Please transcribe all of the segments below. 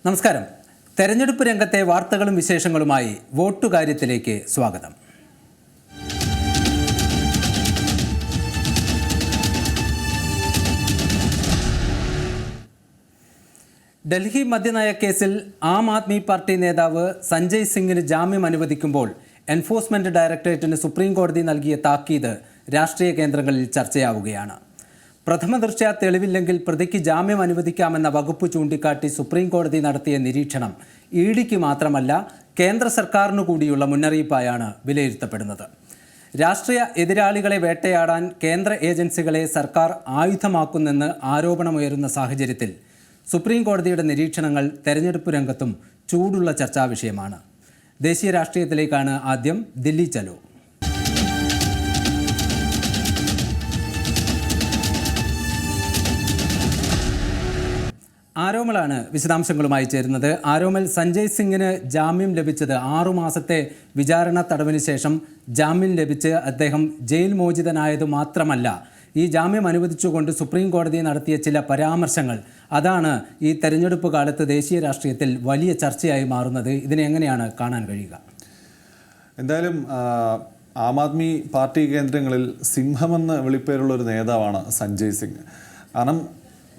നമസ്കാരം. തെരഞ്ഞെടുപ്പ് രംഗത്തെ വാർത്തകളും വിശേഷങ്ങളുമായി വോട്ടുകാര്യത്തിലേക്ക് സ്വാഗതം. ഡൽഹി മദ്യനയ കേസിൽ ആം ആദ്മി പാർട്ടി നേതാവ് സഞ്ജയ് സിംഗിന് ജാമ്യം അനുവദിക്കുമ്പോൾ എൻഫോഴ്സ്മെന്റ് ഡയറക്ടറേറ്റിന് സുപ്രീം കോടതി നൽകിയ താക്കീത് രാഷ്ട്രീയ കേന്ദ്രങ്ങളിൽ ചർച്ചയാവുകയാണ്. പ്രഥമ ദൃഷ്ട്യാ തെളിവില്ലെങ്കിൽ പ്രതിക്ക് ജാമ്യം അനുവദിക്കാമെന്ന വകുപ്പ് ചൂണ്ടിക്കാട്ടി സുപ്രീം കോടതി നടത്തിയ നിരീക്ഷണം ഇഡിക്ക് മാത്രമല്ല കേന്ദ്ര സർക്കാരിനു കൂടിയുള്ള മുന്നറിയിപ്പായാണ് വിലയിരുത്തപ്പെടുന്നത്. രാഷ്ട്രീയ എതിരാളികളെ വേട്ടയാടാൻ കേന്ദ്ര ഏജൻസികളെ സർക്കാർ ആയുധമാക്കുന്നെന്ന് ആരോപണമുയരുന്ന സാഹചര്യത്തിൽ സുപ്രീം കോടതിയുടെ നിരീക്ഷണങ്ങൾ തെരഞ്ഞെടുപ്പ് രംഗത്തും ചൂടുള്ള ചർച്ചാ വിഷയമാണ്. ദേശീയ രാഷ്ട്രീയത്തിലേക്കാണ് ആദ്യം ദില്ലി ചലോ. ആരോമലാണ് വിശദാംശങ്ങളുമായി ചേരുന്നത്. ആരോമൽ, സഞ്ജയ് സിംഗിന് ജാമ്യം ലഭിച്ചത് 6 മാസത്തെ വിചാരണ തടവിന് ശേഷം ജാമ്യം ലഭിച്ച് അദ്ദേഹം ജയിൽ മോചിതനായത് മാത്രമല്ല, ഈ ജാമ്യം അനുവദിച്ചുകൊണ്ട് സുപ്രീം കോടതി നടത്തിയ ചില പരാമർശങ്ങൾ, അതാണ് ഈ തെരഞ്ഞെടുപ്പ് കാലത്ത് ദേശീയ രാഷ്ട്രീയത്തിൽ വലിയ ചർച്ചയായി മാറുന്നത്. ഇതിനെ എങ്ങനെയാണ് കാണാൻ കഴിയുക? എന്തായാലും ആം ആദ്മി പാർട്ടി കേന്ദ്രങ്ങളിൽ സിംഹമെന്ന് വിളിപ്പേരുള്ള ഒരു നേതാവാണ് സഞ്ജയ് സിംഗ്. കാരണം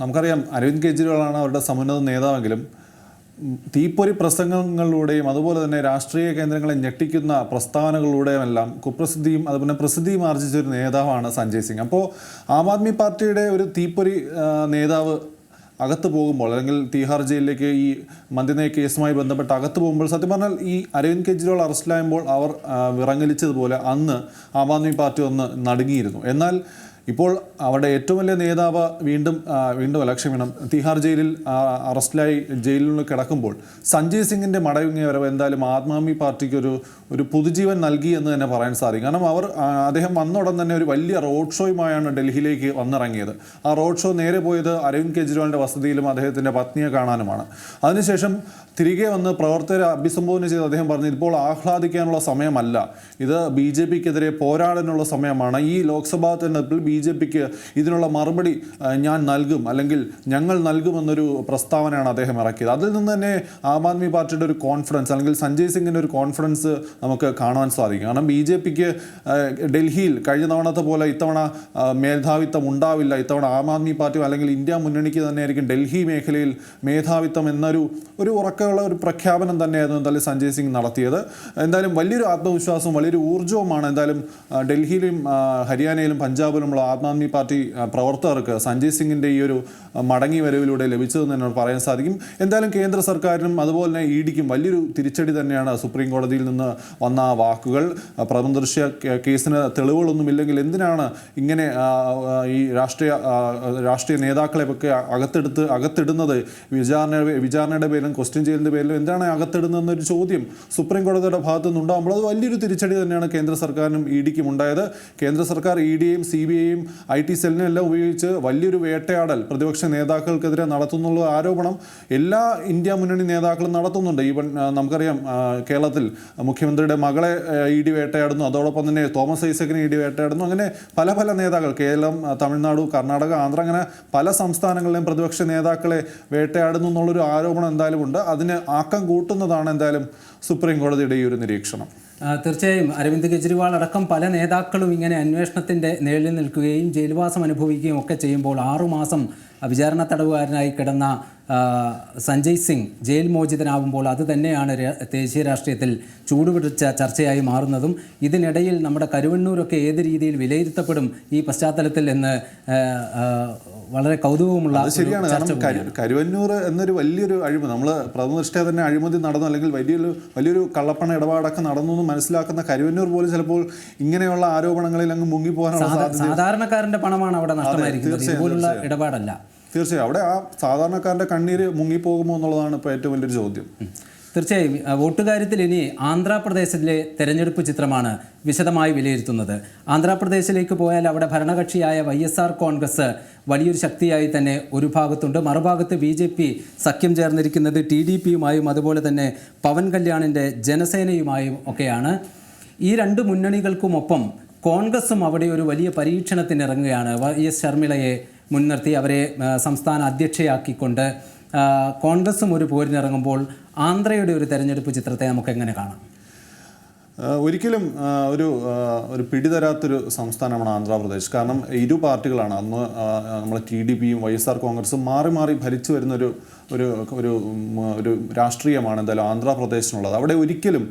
നമുക്കറിയാം, അരവിന്ദ് കെജ്രിവാളാണ് അവരുടെ സമുന്നത നേതാവെങ്കിലും തീപ്പൊരി പ്രസംഗങ്ങളിലൂടെയും അതുപോലെ തന്നെ രാഷ്ട്രീയ കേന്ദ്രങ്ങളെ ഞെട്ടിക്കുന്ന പ്രസ്താവനകളിലൂടെയും എല്ലാം കുപ്രസിദ്ധിയും അതുപോലെ പ്രസിദ്ധിയും ആർജിച്ച ഒരു നേതാവാണ് സഞ്ജയ് സിംഗ്. അപ്പോൾ ആം ആദ്മി പാർട്ടിയുടെ ഒരു തീപ്പൊരി നേതാവ് അകത്ത് പോകുമ്പോൾ, അല്ലെങ്കിൽ തീഹാർ ജയിലിലേക്ക് ഈ മദ്യനയ കേസുമായി ബന്ധപ്പെട്ട് അകത്ത് പോകുമ്പോൾ, സത്യം പറഞ്ഞാൽ ഈ അരവിന്ദ് കെജ്രിവാൾ അറസ്റ്റിലാകുമ്പോൾ അവർ വിറങ്ങലിച്ചതുപോലെ അന്ന് ആം ആദ്മി പാർട്ടി ഒന്ന് നടുങ്ങിയിരുന്നു. എന്നാൽ ഇപ്പോൾ അവരുടെ ഏറ്റവും വലിയ നേതാവ് വീണ്ടും തീഹാർ ജയിലിൽ അറസ്റ്റിലായി ജയിലിൽ കിടക്കുമ്പോൾ സഞ്ജയ് സിംഗിൻ്റെ മടങ്ങിയ വരവ് എന്തായാലും ആം ആദ്മി പാർട്ടിക്ക് ഒരു പുതുജീവൻ നൽകി എന്ന് തന്നെ പറയാൻ സാധിക്കും. കാരണം അദ്ദേഹം വന്ന ഉടൻ തന്നെ ഒരു വലിയ റോഡ് ഷോയുമായാണ് ഡൽഹിയിലേക്ക് വന്നിറങ്ങിയത്. ആ റോഡ് ഷോ നേരെ പോയത് അരവിന്ദ് കെജ്രിവാളിൻ്റെ വസതിയിലും അദ്ദേഹത്തിൻ്റെ പത്നിയെ കാണാനുമാണ്. അതിനുശേഷം തിരികെ വന്ന് പ്രവർത്തകരെ അഭിസംബോധന ചെയ്ത് അദ്ദേഹം പറഞ്ഞു, ഇപ്പോൾ ആഹ്ലാദിക്കാനുള്ള സമയമല്ല, ഇത് BJPക്കെതിരെ പോരാടാനുള്ള സമയമാണ്. ഈ ലോക്സഭാ തെരഞ്ഞെടുപ്പിൽ BJPക്ക് ഇതിനുള്ള മറുപടി ഞാൻ നൽകും, അല്ലെങ്കിൽ ഞങ്ങൾ നൽകുമെന്നൊരു പ്രസ്താവനയാണ് അദ്ദേഹം ഇറക്കിയത്. അതിൽ നിന്ന് തന്നെ ആം ആദ്മി പാർട്ടിയുടെ ഒരു കോൺഫിഡൻസ്, അല്ലെങ്കിൽ സഞ്ജയ് സിംഗിൻ്റെ ഒരു കോൺഫിഡൻസ് നമുക്ക് കാണാൻ സാധിക്കും. കാരണം BJPക്ക് ഡൽഹിയിൽ കഴിഞ്ഞ തവണത്തെ പോലെ ഇത്തവണ മേധാവിത്വം ഉണ്ടാവില്ല. ഇത്തവണ ആം ആദ്മി പാർട്ടി അല്ലെങ്കിൽ ഇന്ത്യ മുന്നണിക്ക് തന്നെയായിരിക്കും ഡൽഹി മേഖലയിൽ മേധാവിത്വം എന്നൊരു ഉറക്കമുള്ള ഒരു പ്രഖ്യാപനം തന്നെയായിരുന്നു എന്തായാലും സഞ്ജയ് സിംഗ് നടത്തിയത്. എന്തായാലും വലിയൊരു ആത്മവിശ്വാസവും വലിയൊരു ഊർജ്ജവുമാണ് എന്തായാലും ഡൽഹിയിലും ഹരിയാനയിലും പഞ്ചാബിലുമുള്ള ആം ആദ്മി പാർട്ടി പ്രവർത്തകർക്ക് സഞ്ജയ് സിംഗിൻ്റെ ഈ ഒരു മടങ്ങി വരവിലൂടെ ലഭിച്ചതെന്ന് തന്നെ പറയാൻ സാധിക്കും. എന്തായാലും കേന്ദ്ര സർക്കാരിനും അതുപോലെ തന്നെ ഇഡിക്കും വലിയൊരു തിരിച്ചടി തന്നെയാണ് സുപ്രീം കോടതിയിൽ നിന്ന് വന്ന ആ വാക്കുകൾ. പ്രഥമദൃഷ്ട്യാ കേസിന് തെളിവുകളൊന്നുമില്ലെങ്കിൽ എന്തിനാണ് ഇങ്ങനെ ഈ രാഷ്ട്രീയ നേതാക്കളെ ഒക്കെ അകത്തിടുന്നത്? വിചാരണയുടെ പേരിലും ക്വസ്റ്റ്യൻ ചെയ്യലിൻ്റെ പേരിലും എന്താണ് അകത്തിടുന്നതെന്നൊരു ചോദ്യം സുപ്രീം കോടതിയുടെ ഭാഗത്തു നിന്നുണ്ടാകുമ്പോൾ അത് വലിയൊരു തിരിച്ചടി തന്നെയാണ് കേന്ദ്ര സർക്കാരിനും ഇഡിക്കും ഉണ്ടായത്. കേന്ദ്ര സർക്കാർ ഇഡിയെയും CBIയെയും IT സെല്ലിനെ എല്ലാം ഉപയോഗിച്ച് വലിയൊരു വേട്ടയാടൽ പ്രതിപക്ഷ നേതാക്കൾക്കെതിരെ നടത്തുന്നുള്ള ആരോപണം എല്ലാ ഇന്ത്യ മുന്നണി നേതാക്കളും നടത്തുന്നുണ്ട്. ഈവൻ നമുക്കറിയാം, കേരളത്തിൽ മുഖ്യമന്ത്രിയുടെ മകളെ ED വേട്ടയാടുന്നു, അതോടൊപ്പം തന്നെ തോമസ് ഐസക്കിനെ ED വേട്ടയാടുന്നു. അങ്ങനെ പല നേതാക്കൾ, കേരളം, തമിഴ്നാട്, കർണാടക, ആന്ധ്ര, അങ്ങനെ പല സംസ്ഥാനങ്ങളിലെയും പ്രതിപക്ഷ നേതാക്കളെ വേട്ടയാടുന്നു എന്നുള്ളൊരു ആരോപണം എന്തായാലും ഉണ്ട്. അതിന് ആക്കം കൂട്ടുന്നതാണ് എന്തായാലും സുപ്രീം കോടതിയുടെ ഈ ഒരു നിരീക്ഷണം. തീർച്ചയായും അരവിന്ദ് കെജ്രിവാൾ അടക്കം പല നേതാക്കളും ഇങ്ങനെ അന്വേഷണത്തിൻ്റെ നിഴലിൽ നിൽക്കുകയും ജയിൽവാസം അനുഭവിക്കുകയും ഒക്കെ ചെയ്യുമ്പോൾ 6 മാസം വിചാരണ തടവുകാരനായി കിടന്ന സഞ്ജയ് സിംഗ് ജയിൽ മോചിതനാവുമ്പോൾ അത് തന്നെയാണ് ദേശീയ രാഷ്ട്രീയത്തിൽ ചൂടുപിടിച്ച ചർച്ചയായി മാറുന്നതും. ഇതിനിടയിൽ നമ്മുടെ കരുവണ്ണൂരൊക്കെ ഏത് രീതിയിൽ വിലയിരുത്തപ്പെടും ഈ പശ്ചാത്തലത്തിൽ എന്ന് വളരെ കൗതുകവുമുള്ള. അത് ശരിയാണ്. കാരണം കരുവന്നൂർ എന്നൊരു വലിയൊരു അഴിമതി, നമ്മൾ പ്രഥമദൃഷ്ട്യാ തന്നെ അഴിമതി നടന്നു, അല്ലെങ്കിൽ വലിയൊരു കള്ളപ്പണ ഇടപാടൊക്കെ നടന്നു എന്ന് മനസ്സിലാക്കുന്ന കരുവന്നൂർ പോലും ചിലപ്പോൾ ഇങ്ങനെയുള്ള ആരോപണങ്ങളിൽ അങ്ങ് മുങ്ങിപ്പോകാനുള്ള സാധാരണക്കാരൻ്റെ പണമാണ് അവിടെ നഷ്ടമായിരിക്കുന്നത്, ഇതുപോലുള്ള ഇടപാടല്ല. തീർച്ചയായും അവിടെ ആ സാധാരണക്കാരൻ്റെ കണ്ണീര് മുങ്ങിപ്പോകുമോ എന്നുള്ളതാണ് ഇപ്പോൾ ഏറ്റവും വലിയൊരു ചോദ്യം. തീർച്ചയായും വോട്ടുകാര്യത്തിൽ ഇനി ആന്ധ്രാപ്രദേശിലെ തെരഞ്ഞെടുപ്പ് ചിത്രമാണ് വിശദമായി വിലയിരുത്തുന്നത്. ആന്ധ്രാപ്രദേശിലേക്ക് പോയാൽ അവിടെ ഭരണകക്ഷിയായ YSR കോൺഗ്രസ് വലിയൊരു ശക്തിയായി തന്നെ ഒരു ഭാഗത്തുണ്ട്. മറുഭാഗത്ത് BJP സഖ്യം ചേർന്നിരിക്കുന്നത് TDPയുമായും അതുപോലെ തന്നെ പവൻ കല്യാണിൻ്റെ ജനസേനയുമായും ഒക്കെയാണ്. ഈ രണ്ട് മുന്നണികൾക്കുമൊപ്പം കോൺഗ്രസും അവിടെ ഒരു വലിയ പരീക്ഷണത്തിനിറങ്ങുകയാണ്. YS ശർമിളയെ മുൻനിർത്തി അവരെ സംസ്ഥാന അധ്യക്ഷയാക്കിക്കൊണ്ട് കോൺഗ്രസും ഒരു പോരിനിറങ്ങുമ്പോൾ ആന്ധ്രയുടെ ഒരു തെരഞ്ഞെടുപ്പ് ചിത്രത്തെ നമുക്ക് എങ്ങനെ കാണാം? ഒരിക്കലും ഒരു പിടിതരാത്തൊരു സംസ്ഥാനമാണ് ആന്ധ്രാപ്രദേശ്. കാരണം ഇരു പാർട്ടികളാണ് അന്ന് നമ്മളെ TDPയും YSR കോൺഗ്രസും മാറി മാറി ഭരിച്ചു വരുന്ന ഒരു രാഷ്ട്രീയമാണ് എന്തായാലും ആന്ധ്രാപ്രദേശിനുള്ളത്. അവിടെ ഒരിക്കലും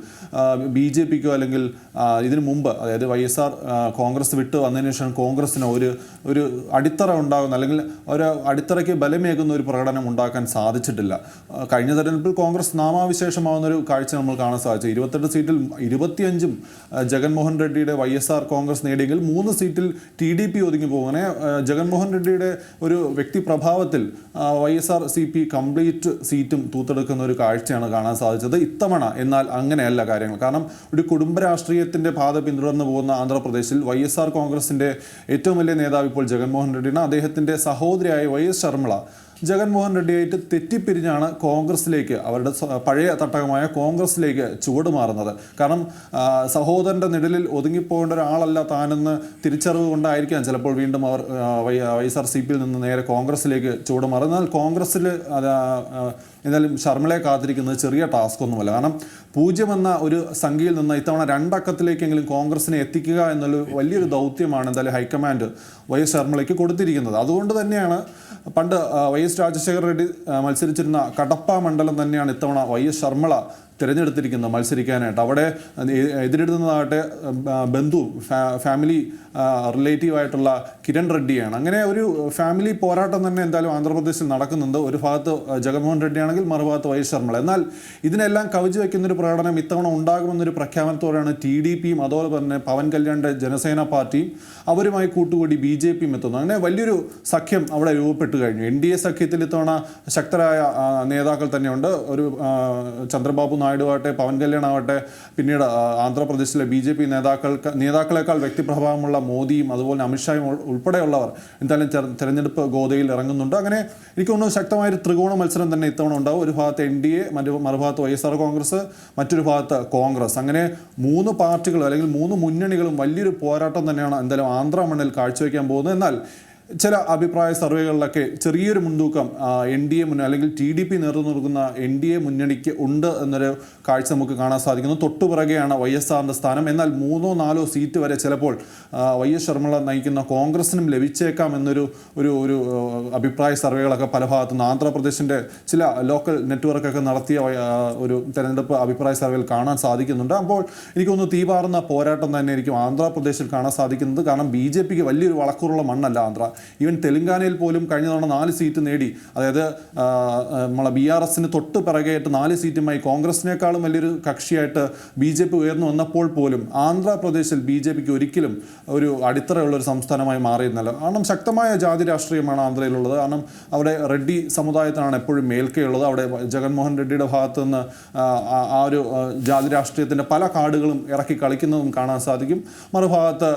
BJPക്കോ അല്ലെങ്കിൽ ഇതിനു മുമ്പ്, അതായത് YSR കോൺഗ്രസ് വിട്ട് വന്നതിന് ശേഷം കോൺഗ്രസിന് ഒരു അടിത്തറ ഉണ്ടാകുന്ന അല്ലെങ്കിൽ ഒരു അടിത്തറയ്ക്ക് ബലമേകുന്ന ഒരു പ്രകടനം ഉണ്ടാക്കാൻ സാധിച്ചിട്ടില്ല. കഴിഞ്ഞ തെരഞ്ഞെടുപ്പിൽ കോൺഗ്രസ് നാമാവിശേഷമാവുന്ന ഒരു കാഴ്ച നമ്മൾ കാണാൻ സാധിച്ചു. 28 സീറ്റിൽ 25 ജഗൻമോഹൻ റെഡ്ഡിയുടെ YSR കോൺഗ്രസ് നേടിയെങ്കിൽ 3 സീറ്റിൽ TDP ഒതുങ്ങി പോകും. അങ്ങനെ ജഗൻമോഹൻ റെഡ്ഡിയുടെ ഒരു വ്യക്തിപ്രഭാവത്തിൽ YSR-CP കംപ്ലീറ്റ് സീറ്റും തൂത്തെടുക്കുന്ന ഒരു കാഴ്ചയാണ് കാണാൻ സാധിച്ചത് ഇത്തവണ. എന്നാൽ അങ്ങനെയല്ല കാര്യങ്ങൾ. കാരണം ഒരു കുടുംബ രാഷ്ട്രീയത്തിൻ്റെ പാത പിന്തുടർന്നു പോകുന്ന ആന്ധ്രാപ്രദേശിൽ YSR കോൺഗ്രസിൻ്റെ ഏറ്റവും വലിയ നേതാവ് ഇപ്പോൾ ജഗൻമോഹൻ റെഡ്ഡിയാണ്. അദ്ദേഹത്തിൻ്റെ സഹോദരിയായ YS ശർമിള ജഗൻമോഹൻ റെഡ്ഡിയായിട്ട് തെറ്റിപ്പിരിഞ്ഞാണ് കോൺഗ്രസിലേക്ക്, അവരുടെ പഴയ തട്ടകമായ കോൺഗ്രസിലേക്ക് ചുവടുമാറുന്നത്. കാരണം സഹോദരൻ്റെ നിഴലിൽ ഒതുങ്ങിപ്പോകേണ്ട ഒരാളല്ല താനെന്ന് തിരിച്ചറിവ് കൊണ്ടായിരിക്കാം ചിലപ്പോൾ വീണ്ടും അവർ YSR-CPയിൽ നിന്ന് നേരെ കോൺഗ്രസിലേക്ക് ചുവടുമാറുന്നത്. എന്നാൽ കോൺഗ്രസ്സിൽ എന്തായാലും ശർമിളയെ കാത്തിരിക്കുന്നത് ചെറിയ ടാസ്ക് ഒന്നുമല്ല. കാരണം 0 എന്ന ഒരു സംഖ്യയിൽ നിന്ന് ഇത്തവണ 2 അക്കത്തിലേക്കെങ്കിലും കോൺഗ്രസിനെ എത്തിക്കുക എന്നുള്ള വലിയൊരു ദൗത്യമാണ് എന്തായാലും ഹൈക്കമാൻഡ് YS ശർമിളയ്ക്ക് കൊടുത്തിരിക്കുന്നത്. അതുകൊണ്ട് തന്നെയാണ് പണ്ട് YS രാജശേഖർ റെഡ്ഡി മത്സരിച്ചിരുന്ന കടപ്പ മണ്ഡലം തന്നെയാണ് ഇത്തവണ YS ശർമിള തിരഞ്ഞെടുത്തിരിക്കുന്നത് മത്സരിക്കാനായിട്ട്. അവിടെ എതിരിടുന്നതാകട്ടെ ബന്ധു ഫാമിലി റിലേറ്റീവായിട്ടുള്ള കിരൺ റെഡ്ഡിയാണ്. അങ്ങനെ ഒരു ഫാമിലി പോരാട്ടം തന്നെ എന്തായാലും ആന്ധ്രാപ്രദേശിൽ നടക്കുന്നുണ്ട്. ഒരു ഭാഗത്ത് ജഗൻമോഹൻ റെഡ്ഡി ആണെങ്കിൽ മറുഭാഗത്ത് YS ശർമിള. എന്നാൽ ഇതിനെല്ലാം കവച്ചു വയ്ക്കുന്നൊരു പ്രകടനം ഇത്തവണ ഉണ്ടാകുമെന്നൊരു പ്രഖ്യാപനത്തോടെയാണ് TDPയും അതുപോലെ തന്നെ പവൻ കല്യാണിൻ്റെ ജനസേന പാർട്ടിയും അവരുമായി കൂട്ടുകൂടി BJPയും എത്തുന്നത്. അങ്ങനെ വലിയൊരു സഖ്യം അവിടെ രൂപപ്പെട്ടു കഴിഞ്ഞു. NDA സഖ്യത്തിൽ ഇത്തവണ ശക്തരായ നേതാക്കൾ തന്നെയുണ്ട്. ഒരു ചന്ദ്രബാബു നായിഡു ആവട്ടെ, പവൻ കല്യാൺ ആവട്ടെ, പിന്നീട് ആന്ധ്രാപ്രദേശിലെ BJP നേതാക്കളെക്കാൾ വ്യക്തിപ്രഭാവമുള്ള മോദിയും അതുപോലെ അമിത്ഷായും ഉൾപ്പെടെയുള്ളവർ എന്തായാലും തെരഞ്ഞെടുപ്പ് ഗോതയിൽ ഇറങ്ങുന്നുണ്ട്. അങ്ങനെ എനിക്ക് തോന്നുന്നു ശക്തമായൊരു ത്രികോണ മത്സരം തന്നെ ഇത്തവണ ഉണ്ടാവും. ഒരു ഭാഗത്ത് NDA, മറുഭാഗത്ത് YSR കോൺഗ്രസ്, മറ്റൊരു ഭാഗത്ത് കോൺഗ്രസ്. അങ്ങനെ 3 പാർട്ടികൾ അല്ലെങ്കിൽ 3 മുന്നണികളും വലിയൊരു പോരാട്ടം തന്നെയാണ് എന്തായാലും ആന്ധ്ര മണ്ണിൽ കാഴ്ചവെക്കാൻ പോകുന്നത്. എന്നാൽ ചില അഭിപ്രായ സർവേകളിലൊക്കെ ചെറിയൊരു മുൻതൂക്കം NDA അല്ലെങ്കിൽ TDP നേതൃത്വം നൽകുന്ന NDA മുന്നണിക്ക് ഉണ്ട് എന്നൊരു കാഴ്ച നമുക്ക് കാണാൻ സാധിക്കുന്നു. തൊട്ടുപിറകെയാണ് YSRൻ്റെ സ്ഥാനം. എന്നാൽ 3-4 സീറ്റ് വരെ ചിലപ്പോൾ YS ശർമിള നയിക്കുന്ന കോൺഗ്രസിനും ലഭിച്ചേക്കാം എന്നൊരു ഒരു അഭിപ്രായ സർവേകളൊക്കെ പല ഭാഗത്തുനിന്ന് ആന്ധ്രാപ്രദേശിൻ്റെ ചില ലോക്കൽ നെറ്റ്വർക്കൊക്കെ നടത്തിയ ഒരു തെരഞ്ഞെടുപ്പ് അഭിപ്രായ സർവേയിൽ കാണാൻ സാധിക്കുന്നുണ്ട്. അപ്പോൾ എനിക്ക് തോന്നുന്നു തീപാറുന്ന പോരാട്ടം തന്നെയായിരിക്കും ആന്ധ്രാപ്രദേശിൽ കാണാൻ സാധിക്കുന്നത്. കാരണം BJPക്ക് വലിയൊരു വളക്കൂറുള്ള മണ്ണല്ല ആന്ധ്ര. ഈവൻ തെലങ്കാനയിൽ പോലും കഴിഞ്ഞ തവണ 4 സീറ്റ് നേടി. അതായത് നമ്മളെ BRSന് തൊട്ട് പിറകെയായിട്ട് 4 സീറ്റുമായി കോൺഗ്രസിനേക്കാളും വലിയൊരു കക്ഷിയായിട്ട് BJP ഉയർന്നു വന്നപ്പോൾ പോലും ആന്ധ്രാപ്രദേശിൽ BJPക്ക് ഒരിക്കലും ഒരു അടിത്തറയുള്ളൊരു സംസ്ഥാനമായി മാറിയിരുന്നല്ലോ. കാരണം ശക്തമായ ജാതി രാഷ്ട്രീയമാണ് ആന്ധ്രയിലുള്ളത്. കാരണം അവിടെ റെഡ്ഡി സമുദായത്തിനാണ് എപ്പോഴും മേൽക്കൈയുള്ളത്. അവിടെ ജഗൻമോഹൻ റെഡ്ഡിയുടെ ഭാഗത്ത് നിന്ന് ആ ഒരു ജാതി രാഷ്ട്രീയത്തിൻ്റെ പല കാർഡുകളും ഇറക്കി കളിക്കുന്നതും കാണാൻ സാധിക്കും. മറുഭാഗത്ത്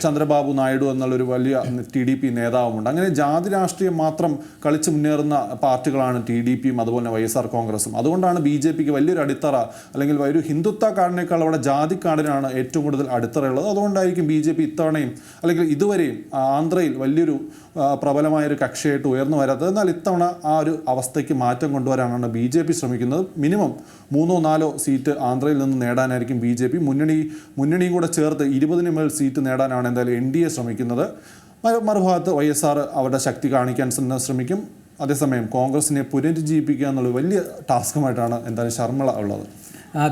ചന്ദ്രബാബു നായിഡു എന്നുള്ളൊരു വലിയ TDP നേതാവുമുണ്ട്. അങ്ങനെ ജാതി രാഷ്ട്രീയം മാത്രം കളിച്ച് മുന്നേറുന്ന പാർട്ടികളാണ് TDPയും അതുപോലെ YSR കോൺഗ്രസും. അതുകൊണ്ടാണ് BJPക്ക് വലിയൊരു അടിത്തറ അല്ലെങ്കിൽ ഒരു ഹിന്ദുത്വ കാർഡിനേക്കാൾ അവിടെ ജാതി കാർഡിനാണ് ഏറ്റവും കൂടുതൽ അടിത്തറയുള്ളത്. അതുകൊണ്ടായിരിക്കും BJP ഇത്തവണയും അല്ലെങ്കിൽ ഇതുവരെയും ആന്ധ്രയിൽ വലിയൊരു പ്രബലമായൊരു കക്ഷിയായിട്ട് ഉയർന്നു വരാത്തത്. എന്നാൽ ഇത്തവണ ആ ഒരു അവസ്ഥയ്ക്ക് മാറ്റം കൊണ്ടുവരാനാണ് BJP ശ്രമിക്കുന്നത്. മിനിമം 3-4 സീറ്റ് ആന്ധ്രയിൽ നിന്ന് നേടാനായിരിക്കും BJP. മുന്നണിയും കൂടെ ചേർത്ത് 20-ന് മേൽ സീറ്റ് നേടാനാണ് എന്തായാലും NDA ശ്രമിക്കുന്നത്. മറുഭാഗത്ത് YSR അവരുടെ ശക്തി കാണിക്കാൻ ശ്രമിക്കും. അതേസമയം കോൺഗ്രസിനെ പുനരുജ്ജീവിപ്പിക്കുക എന്നുള്ള വലിയ ടാസ്കുമായിട്ടാണ് എന്തായാലും ശർമിള ഉള്ളത്.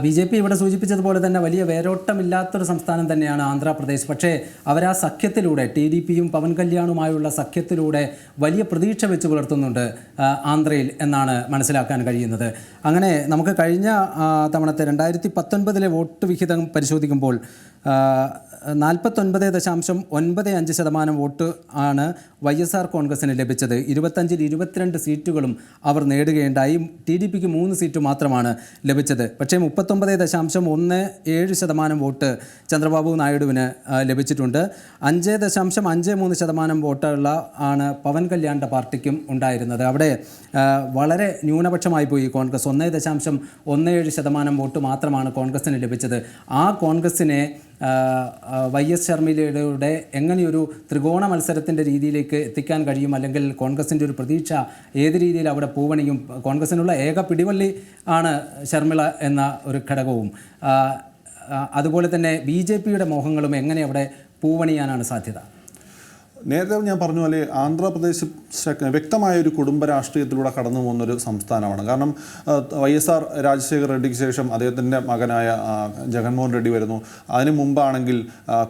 BJP ഇവിടെ സൂചിപ്പിച്ചതുപോലെ തന്നെ വലിയ വേരോട്ടമില്ലാത്തൊരു സംസ്ഥാനം തന്നെയാണ് ആന്ധ്രാപ്രദേശ്. പക്ഷേ അവരാ സഖ്യത്തിലൂടെ TDPയും പവൻ കല്യാണുമായുള്ള സഖ്യത്തിലൂടെ വലിയ പ്രതീക്ഷ വെച്ച് പുലർത്തുന്നുണ്ട് ആന്ധ്രയിൽ എന്നാണ് മനസ്സിലാക്കാൻ കഴിയുന്നത്. അങ്ങനെ നമുക്ക് കഴിഞ്ഞ തവണത്തെ 2019 വോട്ട് വിഹിതം പരിശോധിക്കുമ്പോൾ 49.95% വോട്ട് ആണ് YSR കോൺഗ്രസിന് ലഭിച്ചത്. 25-ൽ 22 സീറ്റുകളും അവർ നേടുകയുണ്ടായി. TDPക്ക് 3 സീറ്റ് മാത്രമാണ് ലഭിച്ചത്. പക്ഷേ 39.17% വോട്ട് ചന്ദ്രബാബു നായിഡുവിന് ലഭിച്ചിട്ടുണ്ട്. 5.53% വോട്ടുള്ള ആണ് പവൻ കല്യാണിൻ്റെ പാർട്ടിക്കും ഉണ്ടായിരുന്നത്. അവിടെ വളരെ ന്യൂനപക്ഷമായി പോയി കോൺഗ്രസ്. 1.17% വോട്ട് മാത്രമാണ് കോൺഗ്രസിന് ലഭിച്ചത്. ആ കോൺഗ്രസിനെ YS ശർമ്മിളയുടെ എങ്ങനെയൊരു ത്രികോണ മത്സരത്തിൻ്റെ രീതിയിലേക്ക് എത്തിക്കാൻ കഴിയും, അല്ലെങ്കിൽ കോൺഗ്രസിൻ്റെ ഒരു പ്രതീക്ഷ ഏത് രീതിയിൽ അവിടെ പൂവണിയും, കോൺഗ്രസിനുള്ള ഏക പിടിവള്ളി ആണ് ശർമ്മിള എന്ന ഒരു ഘടകവും, അതുപോലെ തന്നെ BJPയുടെ മോഹങ്ങളും എങ്ങനെ അവിടെ പൂവണിയാനാണ് സാധ്യത? നേരത്തെ ഞാൻ പറഞ്ഞ പോലെ ആന്ധ്രാപ്രദേശ് വ്യക്തമായ ഒരു കുടുംബ രാഷ്ട്രീയത്തിലൂടെ കടന്നു പോകുന്നൊരു സംസ്ഥാനമാണ്. കാരണം YSR രാജശേഖർ റെഡ്ഡിക്ക് ശേഷം അദ്ദേഹത്തിൻ്റെ മകനായ ജഗൻമോഹൻ റെഡ്ഡി വരുന്നു. അതിനു മുമ്പാണെങ്കിൽ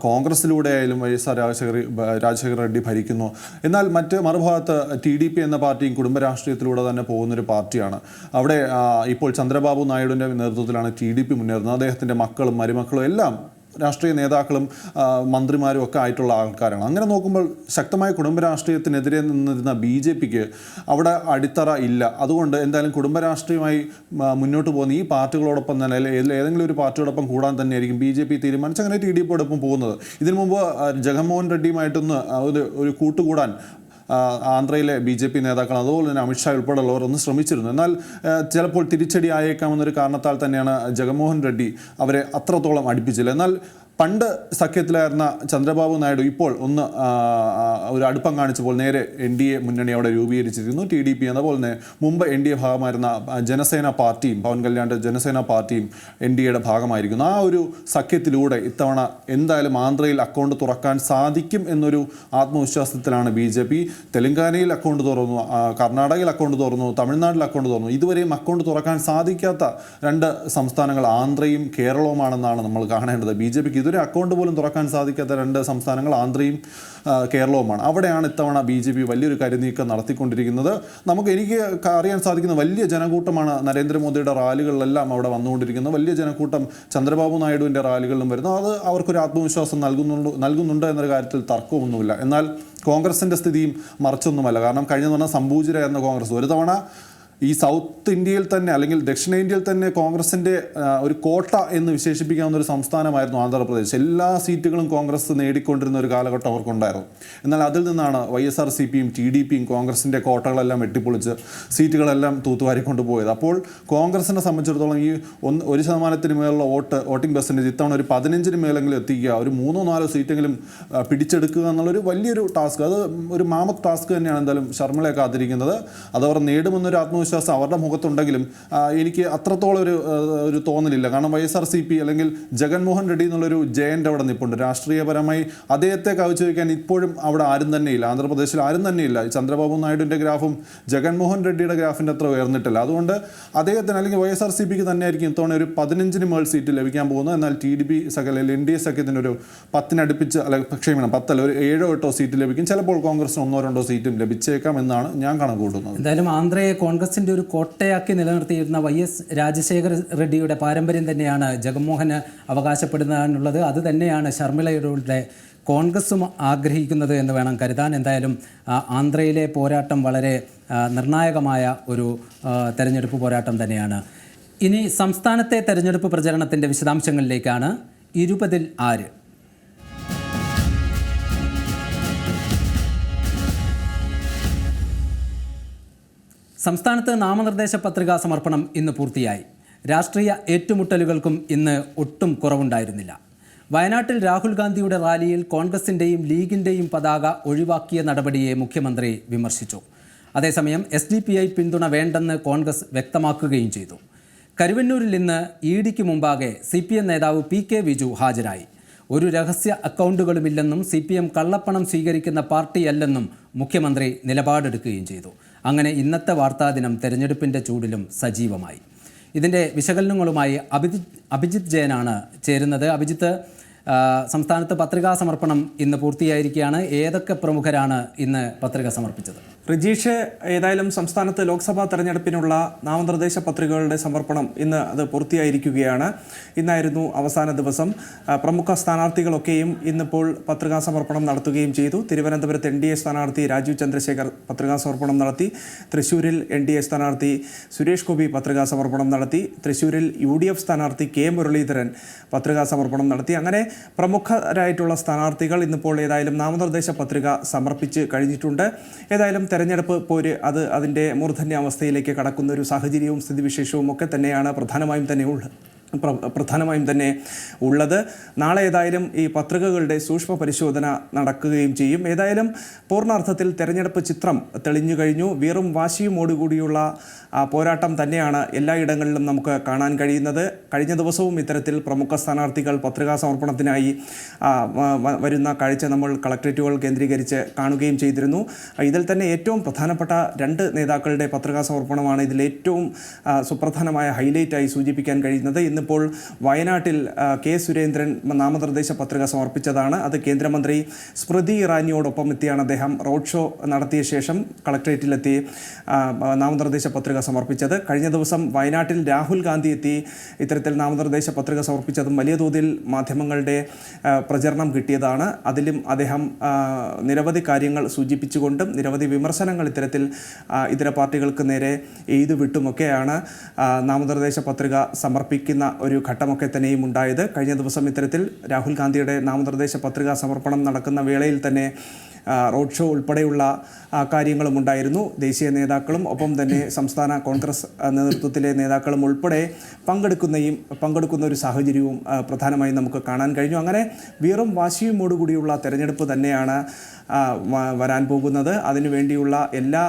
കോൺഗ്രസിലൂടെ ആയാലും രാജശേഖർ റെഡ്ഡി ഭരിക്കുന്നു. എന്നാൽ മറുഭാഗത്ത് TDP എന്ന പാർട്ടിയും കുടുംബ രാഷ്ട്രീയത്തിലൂടെ തന്നെ പോകുന്നൊരു പാർട്ടിയാണ്. അവിടെ ഇപ്പോൾ ചന്ദ്രബാബു നായിഡുവിൻ്റെ നേതൃത്വത്തിലാണ് TDP മുന്നേറുന്നത്. അദ്ദേഹത്തിൻ്റെ മക്കളും മരുമക്കളും എല്ലാം രാഷ്ട്രീയ നേതാക്കളും മന്ത്രിമാരും ഒക്കെ ആയിട്ടുള്ള ആൾക്കാരാണ്. അങ്ങനെ നോക്കുമ്പോൾ ശക്തമായ കുടുംബ രാഷ്ട്രീയത്തിനെതിരെ നിന്നിരുന്ന BJPക്ക് അവിടെ അടിത്തറ ഇല്ല. അതുകൊണ്ട് എന്തായാലും കുടുംബ രാഷ്ട്രീയമായി മുന്നോട്ട് പോകുന്ന ഈ പാർട്ടികളോടൊപ്പം തന്നെ ഏതെങ്കിലും ഒരു പാർട്ടിയോടൊപ്പം കൂടാൻ തന്നെയായിരിക്കും BJP തീരുമാനിച്ച് അങ്ങനെ TDPയോടൊപ്പം പോകുന്നത്. ഇതിനു മുമ്പ് ജഗൻമോഹൻ റെഡ്ഡിയുമായിട്ടൊന്ന് ഒരു കൂട്ടുകൂടാൻ ആന്ധ്രയിലെ BJP നേതാക്കൾ അതുപോലെ തന്നെ അമിത്ഷാ ഉൾപ്പെടെയുള്ളവർ ഒന്ന് ശ്രമിച്ചിരുന്നു. എന്നാൽ ചിലപ്പോൾ തിരിച്ചടി ആയേക്കാമെന്നൊരു കാരണത്താൽ തന്നെയാണ് ജഗൻമോഹൻ റെഡ്ഡി അവരെ അത്രത്തോളം അടുപ്പിച്ചില്ല. എന്നാൽ പണ്ട് സഖ്യത്തിലായിരുന്ന ചന്ദ്രബാബു നായിഡു ഇപ്പോൾ ഒന്ന് ഒരു അടുപ്പം കാണിച്ചപ്പോൾ നേരെ NDA മുന്നണി അവിടെ രൂപീകരിച്ചിരിക്കുന്നു. TDP അതുപോലെ തന്നെ മുമ്പ് NDA ഭാഗമായിരുന്ന ജനസേന പാർട്ടിയും പവൻ കല്യാണിൻ്റെ ജനസേന പാർട്ടിയും NDAയുടെ ഭാഗമായിരിക്കുന്നു. ആ ഒരു സഖ്യത്തിലൂടെ ഇത്തവണ എന്തായാലും ആന്ധ്രയിൽ അക്കൗണ്ട് തുറക്കാൻ സാധിക്കും എന്നൊരു ആത്മവിശ്വാസത്തിലാണ് BJP. തെലങ്കാനയിൽ അക്കൗണ്ട് തുറന്നു, കർണാടകയിൽ അക്കൗണ്ട് തുറന്നു, തമിഴ്നാട്ടിൽ അക്കൗണ്ട് തുറന്നു. ഇതുവരെയും അക്കൗണ്ട് തുറക്കാൻ സാധിക്കാത്ത രണ്ട് സംസ്ഥാനങ്ങൾ ആന്ധ്രയും കേരളവുമാണെന്നാണ് നമ്മൾ കാണേണ്ടത്. BJPക്ക് ഇതൊരു അക്കൗണ്ട് പോലും തുറക്കാൻ സാധിക്കാത്ത രണ്ട് സംസ്ഥാനങ്ങൾ ആന്ധ്രയും കേരളവുമാണ്. അവിടെയാണ് ഇത്തവണ BJP വലിയൊരു കരുനീക്കം നടത്തിക്കൊണ്ടിരിക്കുന്നത്. എനിക്ക് അറിയാൻ സാധിക്കുന്ന വലിയ ജനക്കൂട്ടമാണ് നരേന്ദ്രമോദിയുടെ റാലികളിലെല്ലാം അവിടെ വന്നുകൊണ്ടിരിക്കുന്നത്. വലിയ ജനക്കൂട്ടം ചന്ദ്രബാബു നായിഡുവിൻ്റെ റാലികളിലും വരുന്നു. അത് അവർക്കൊരു ആത്മവിശ്വാസം നൽകുന്നുണ്ട് എന്നൊരു കാര്യത്തിൽ തർക്കമൊന്നുമില്ല. എന്നാൽ കോൺഗ്രസിൻ്റെ സ്ഥിതിയും മറിച്ചൊന്നുമല്ല. കാരണം കഴിഞ്ഞ തവണ സംഭൂജിരായിരുന്ന കോൺഗ്രസ് ഒരു തവണ ഈ സൗത്ത് ഇന്ത്യയിൽ തന്നെ അല്ലെങ്കിൽ ദക്ഷിണേന്ത്യയിൽ തന്നെ കോൺഗ്രസിൻ്റെ ഒരു കോട്ട എന്ന് വിശേഷിപ്പിക്കാവുന്ന ഒരു സംസ്ഥാനമായിരുന്നു ആന്ധ്രാപ്രദേശ്. എല്ലാ സീറ്റുകളും കോൺഗ്രസ് നേടിക്കൊണ്ടിരുന്ന ഒരു കാലഘട്ടം അവർക്കുണ്ടായിരുന്നു. എന്നാൽ അതിൽ നിന്നാണ് YSRCPയും TDPയും കോൺഗ്രസിൻ്റെ കോട്ടകളെല്ലാം വെട്ടിപ്പൊളിച്ച് സീറ്റുകളെല്ലാം തൂത്തുവാരിക്കൊണ്ട് പോയത്. അപ്പോൾ കോൺഗ്രസിനെ സംബന്ധിച്ചിടത്തോളം ഈ 1% മേലുള്ള വോട്ടിംഗ് പെർസെൻറ്റേജ് ഇത്തവണ ഒരു 15 മേലെങ്കിലും എത്തിക്കുക, ഒരു 3-4 സീറ്റെങ്കിലും പിടിച്ചെടുക്കുക എന്നുള്ളൊരു വലിയൊരു ടാസ്ക്, അത് ഒരു മാമത്ത് ടാസ്ക് തന്നെയാണ് എന്തായാലും ശർമ്മിളയെ കാത്തിരിക്കുന്നത്. അതവർ നേടുമെന്നൊരു ആത്മവിശ്വാസം അവരുടെ മുഖത്തുണ്ടെങ്കിലും എനിക്ക് അത്രത്തോളം ഒരു തോന്നലില്ല. കാരണം YSRCP അല്ലെങ്കിൽ ജഗൻമോഹൻ റെഡ്ഡി എന്നുള്ളൊരു ജയൻ്റ് അവിടെ നിൽപ്പുണ്ട്. രാഷ്ട്രീയപരമായി അദ്ദേഹത്തെ കവച്ചു വയ്ക്കാൻ ഇപ്പോഴും അവിടെ ആരും തന്നെയില്ല. ആന്ധ്രാപ്രദേശിൽ ആരും തന്നെയില്ല. ചന്ദ്രബാബു നായിഡുവിൻ്റെ ഗ്രാഫും ജഗൻമോഹൻ റെഡ്ഡിയുടെ ഗ്രാഫിൻ്റെ അത്ര ഉയർന്നിട്ടില്ല. അതുകൊണ്ട് അദ്ദേഹത്തിന് അല്ലെങ്കിൽ YSRCPക്ക് തന്നെയായിരിക്കും ഇത്തവണ ഒരു 15 മേൽ സീറ്റ് ലഭിക്കാൻ പോകുന്നത്. എന്നാൽ TDP അല്ലെങ്കിൽ NDA സഖ്യത്തിന് ഒരു 10 അടുപ്പിച്ച് ക്ഷമിക്കണം 10 ഒരു 7-8 സീറ്റ് ലഭിക്കും. ചിലപ്പോൾ കോൺഗ്രസിന് 1-2 സീറ്റും ലഭിച്ചേക്കാം എന്നാണ് ഞാൻ കണക്കുകൂട്ടുന്നത്. എന്തായാലും ആന്ധ്രയെ കോൺഗ്രസിൻ്റെ ഒരു കോട്ടയാക്കി നിലനിർത്തിയിരുന്ന YS രാജശേഖർ റെഡ്ഡിയുടെ പാരമ്പര്യം തന്നെയാണ് ജഗൻമോഹന് അവകാശപ്പെടുന്നതിനുള്ളത്. അത് തന്നെയാണ് ശർമ്മിളയുടെ കോൺഗ്രസും ആഗ്രഹിക്കുന്നത് എന്ന് വേണം കരുതാൻ. എന്തായാലും ആന്ധ്രയിലെ പോരാട്ടം വളരെ നിർണായകമായ ഒരു തെരഞ്ഞെടുപ്പ് പോരാട്ടം തന്നെയാണ്. ഇനി സംസ്ഥാനത്തെ തെരഞ്ഞെടുപ്പ് പ്രചരണത്തിൻ്റെ വിശദാംശങ്ങളിലേക്കാണ്. 20-ൽ ആര്? സംസ്ഥാനത്ത് നാമനിർദ്ദേശ പത്രികാ സമർപ്പണം ഇന്ന് പൂർത്തിയായി. രാഷ്ട്രീയ ഏറ്റുമുട്ടലുകൾക്കും ഇന്ന് ഒട്ടും കുറവുണ്ടായിരുന്നില്ല. വയനാട്ടിൽ രാഹുൽ ഗാന്ധിയുടെ റാലിയിൽ കോൺഗ്രസിൻ്റെയും ലീഗിൻ്റെയും പതാക ഒഴിവാക്കിയ നടപടിയെ മുഖ്യമന്ത്രി വിമർശിച്ചു. അതേസമയം SDPI പിന്തുണ വേണ്ടെന്ന് കോൺഗ്രസ് വ്യക്തമാക്കുകയും ചെയ്തു. കരുവന്നൂരിൽ ഇന്ന് EDക്ക് മുമ്പാകെ CPM നേതാവ് PK വിജു ഹാജരായി. ഒരു രഹസ്യ അക്കൗണ്ടുകളുമില്ലെന്നും CPM കള്ളപ്പണം സ്വീകരിക്കുന്ന പാർട്ടിയല്ലെന്നും മുഖ്യമന്ത്രി നിലപാടെടുക്കുകയും ചെയ്തു. അങ്ങനെ ഇന്നത്തെ വാർത്താദിനം തെരഞ്ഞെടുപ്പിൻ്റെ ചൂടിലും സജീവമായി. ഇതിൻ്റെ വിശകലനങ്ങളുമായി അഭിജിത്ത് ജയനാണ് ചേരുന്നത്. അഭിജിത്ത്, സംസ്ഥാനത്ത് പത്രികാ സമർപ്പണം ഇന്ന് പൂർത്തിയായിരിക്കുകയാണ്. ഏതൊക്കെ പ്രമുഖരാണ് ഇന്ന് പത്രിക സമർപ്പിച്ചത്? റിജീഷ്, ഏതായാലും സംസ്ഥാനത്ത് ലോക്സഭാ തെരഞ്ഞെടുപ്പിനുള്ള നാമനിർദ്ദേശ പത്രികകളുടെ സമർപ്പണം ഇന്ന് അത് പൂർത്തിയായിരിക്കുകയാണ്. ഇന്നായിരുന്നു അവസാന ദിവസം. പ്രമുഖ സ്ഥാനാർത്ഥികളൊക്കെയും ഇന്നിപ്പോൾ പത്രികാ സമർപ്പണം നടത്തുകയും ചെയ്തു. തിരുവനന്തപുരത്ത് NDA സ്ഥാനാർത്ഥി രാജീവ് ചന്ദ്രശേഖർ പത്രികാ സമർപ്പണം നടത്തി. തൃശ്ശൂരിൽ NDA സ്ഥാനാർത്ഥി സുരേഷ് ഗോപി പത്രികാ സമർപ്പണം നടത്തി. തൃശ്ശൂരിൽ UDF സ്ഥാനാർത്ഥി K മുരളീധരൻ പത്രികാ സമർപ്പണം നടത്തി. അങ്ങനെ പ്രമുഖരായിട്ടുള്ള സ്ഥാനാർത്ഥികൾ ഇന്നിപ്പോൾ ഏതായാലും നാമനിർദ്ദേശ പത്രിക സമർപ്പിച്ച് കഴിഞ്ഞിട്ടുണ്ട്. ഏതായാലും തെരഞ്ഞെടുപ്പ് പോര് അതിൻ്റെ മൂർധന്യാവസ്ഥയിലേക്ക് കടക്കുന്ന ഒരു സാഹചര്യവും സ്ഥിതിവിശേഷവും ഒക്കെ തന്നെയാണ് പ്രധാനമായും തന്നെ ഉള്ളത്. പ്രധാനമായും തന്നെ ഉള്ളത്. നാളെ ഏതായാലും ഈ പത്രികകളുടെ സൂക്ഷ്മ പരിശോധന നടക്കുകയും ചെയ്യും. ഏതായാലും പൂർണ്ണാർത്ഥത്തിൽ തെരഞ്ഞെടുപ്പ് ചിത്രം തെളിഞ്ഞു കഴിഞ്ഞു. വീറും വാശിയുമോടുകൂടിയുള്ള പോരാട്ടം തന്നെയാണ് എല്ലായിടങ്ങളിലും നമുക്ക് കാണാൻ കഴിയുന്നത്. കഴിഞ്ഞ ദിവസവും ഇത്തരത്തിൽ പ്രമുഖ സ്ഥാനാർത്ഥികൾ പത്രികാ സമർപ്പണത്തിനായി വരുന്ന കാഴ്ച നമ്മൾ കളക്ട്രേറ്റുകൾ കേന്ദ്രീകരിച്ച് കാണുകയും ചെയ്തിരുന്നു. ഇതിൽ തന്നെ ഏറ്റവും പ്രധാനപ്പെട്ട 2 നേതാക്കളുടെ പത്രികാ സമർപ്പണമാണ് ഇതിൽ ഏറ്റവും സുപ്രധാനമായ ഹൈലൈറ്റായി സൂചിപ്പിക്കാൻ കഴിയുന്നത്. ഇന്നിപ്പോൾ വയനാട്ടിൽ കെ സുരേന്ദ്രൻ നാമനിർദ്ദേശ പത്രിക സമർപ്പിച്ചതാണ്. അത് കേന്ദ്രമന്ത്രി സ്മൃതി ഇറാനിയോടൊപ്പം എത്തിയാണ് അദ്ദേഹം റോഡ് ഷോ നടത്തിയ ശേഷം കളക്ട്രേറ്റിലെത്തി നാമനിർദ്ദേശ പത്രിക സമർപ്പിച്ചത്. കഴിഞ്ഞ ദിവസം വയനാട്ടിൽ രാഹുൽ ഗാന്ധി എത്തി ഇത്തരത്തിൽ നാമനിർദ്ദേശ പത്രിക സമർപ്പിച്ചതും വലിയ തോതിൽ മാധ്യമങ്ങളുടെ പ്രചരണം കിട്ടിയതാണ്. അതിലും അദ്ദേഹം നിരവധി കാര്യങ്ങൾ സൂചിപ്പിച്ചുകൊണ്ടും നിരവധി വിമർശനങ്ങൾ ഇത്തരത്തിൽ ഇതര പാർട്ടികൾക്ക് നേരെ എയ്തു വിട്ടുമൊക്കെയാണ് നാമനിർദ്ദേശ പത്രിക സമർപ്പിക്കുന്ന ഒരു ഘട്ടമൊക്കെ തന്നെയും ഉണ്ടായത്. കഴിഞ്ഞ ദിവസം ഇത്തരത്തിൽ രാഹുൽ ഗാന്ധിയുടെ നാമനിർദ്ദേശ പത്രികാ സമർപ്പണം നടക്കുന്ന വേളയിൽ തന്നെ റോഡ് ഷോ ഉൾപ്പെടെയുള്ള കാര്യങ്ങളും ഉണ്ടായിരുന്നു. ദേശീയ നേതാക്കളും ഒപ്പം തന്നെ സംസ്ഥാന കോൺഗ്രസ് നേതൃത്വത്തിലെ നേതാക്കളും ഉൾപ്പെടെ പങ്കെടുക്കുന്ന ഒരു സാഹചര്യവും പ്രധാനമായും നമുക്ക് കാണാൻ കഴിഞ്ഞു. അങ്ങനെ വീറും വാശിയുമോടുകൂടിയുള്ള തെരഞ്ഞെടുപ്പ് തന്നെയാണ് വരാൻ പോകുന്നത്. അതിനുവേണ്ടിയുള്ള എല്ലാ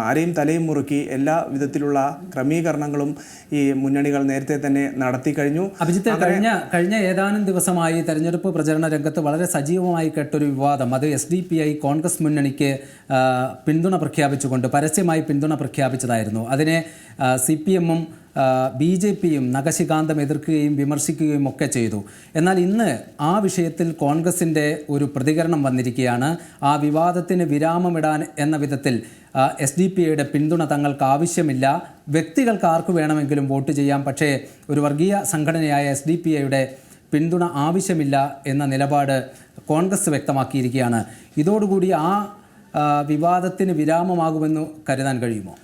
ആരെയും തലയും മുറുക്കി എല്ലാ വിധത്തിലുള്ള ക്രമീകരണങ്ങളും ഈ മുന്നണികൾ നേരത്തെ തന്നെ നടത്തി കഴിഞ്ഞു. അഭിജിത്ത്, കഴിഞ്ഞ ഏതാനും ദിവസമായി തെരഞ്ഞെടുപ്പ് പ്രചരണ രംഗത്ത് വളരെ സജീവമായി കേട്ടൊരു വിവാദം, അത് SDPI കോൺഗ്രസ് മുന്നണിക്ക് പിന്തുണ പ്രഖ്യാപിച്ചുകൊണ്ട് പരസ്യമായി പിന്തുണ പ്രഖ്യാപിച്ചതായിരുന്നു. അതിനെ CPM-ഉം BJP-യും നഖശികാന്തം എതിർക്കുകയും വിമർശിക്കുകയും ഒക്കെ ചെയ്തു. എന്നാൽ ഇന്ന് ആ വിഷയത്തിൽ കോൺഗ്രസിൻ്റെ ഒരു പ്രതികരണം വന്നിരിക്കുകയാണ്. ആ വിവാദത്തിന് വിരാമമിടാൻ എന്ന വിധത്തിൽ SDPIയുടെ പിന്തുണ തങ്ങൾക്ക് ആവശ്യമില്ല, വ്യക്തികൾക്ക് ആർക്ക് വേണമെങ്കിലും വോട്ട് ചെയ്യാം, പക്ഷേ ഒരു വർഗീയ സംഘടനയായ SDPIയുടെ പിന്തുണ ആവശ്യമില്ല എന്ന നിലപാട് കോൺഗ്രസ് വ്യക്തമാക്കിയിരിക്കുകയാണ്. ഇതോടുകൂടി ആ വിവാദത്തിന് വിരാമമാകുമെന്ന് കരുതാൻ കഴിയുമോ?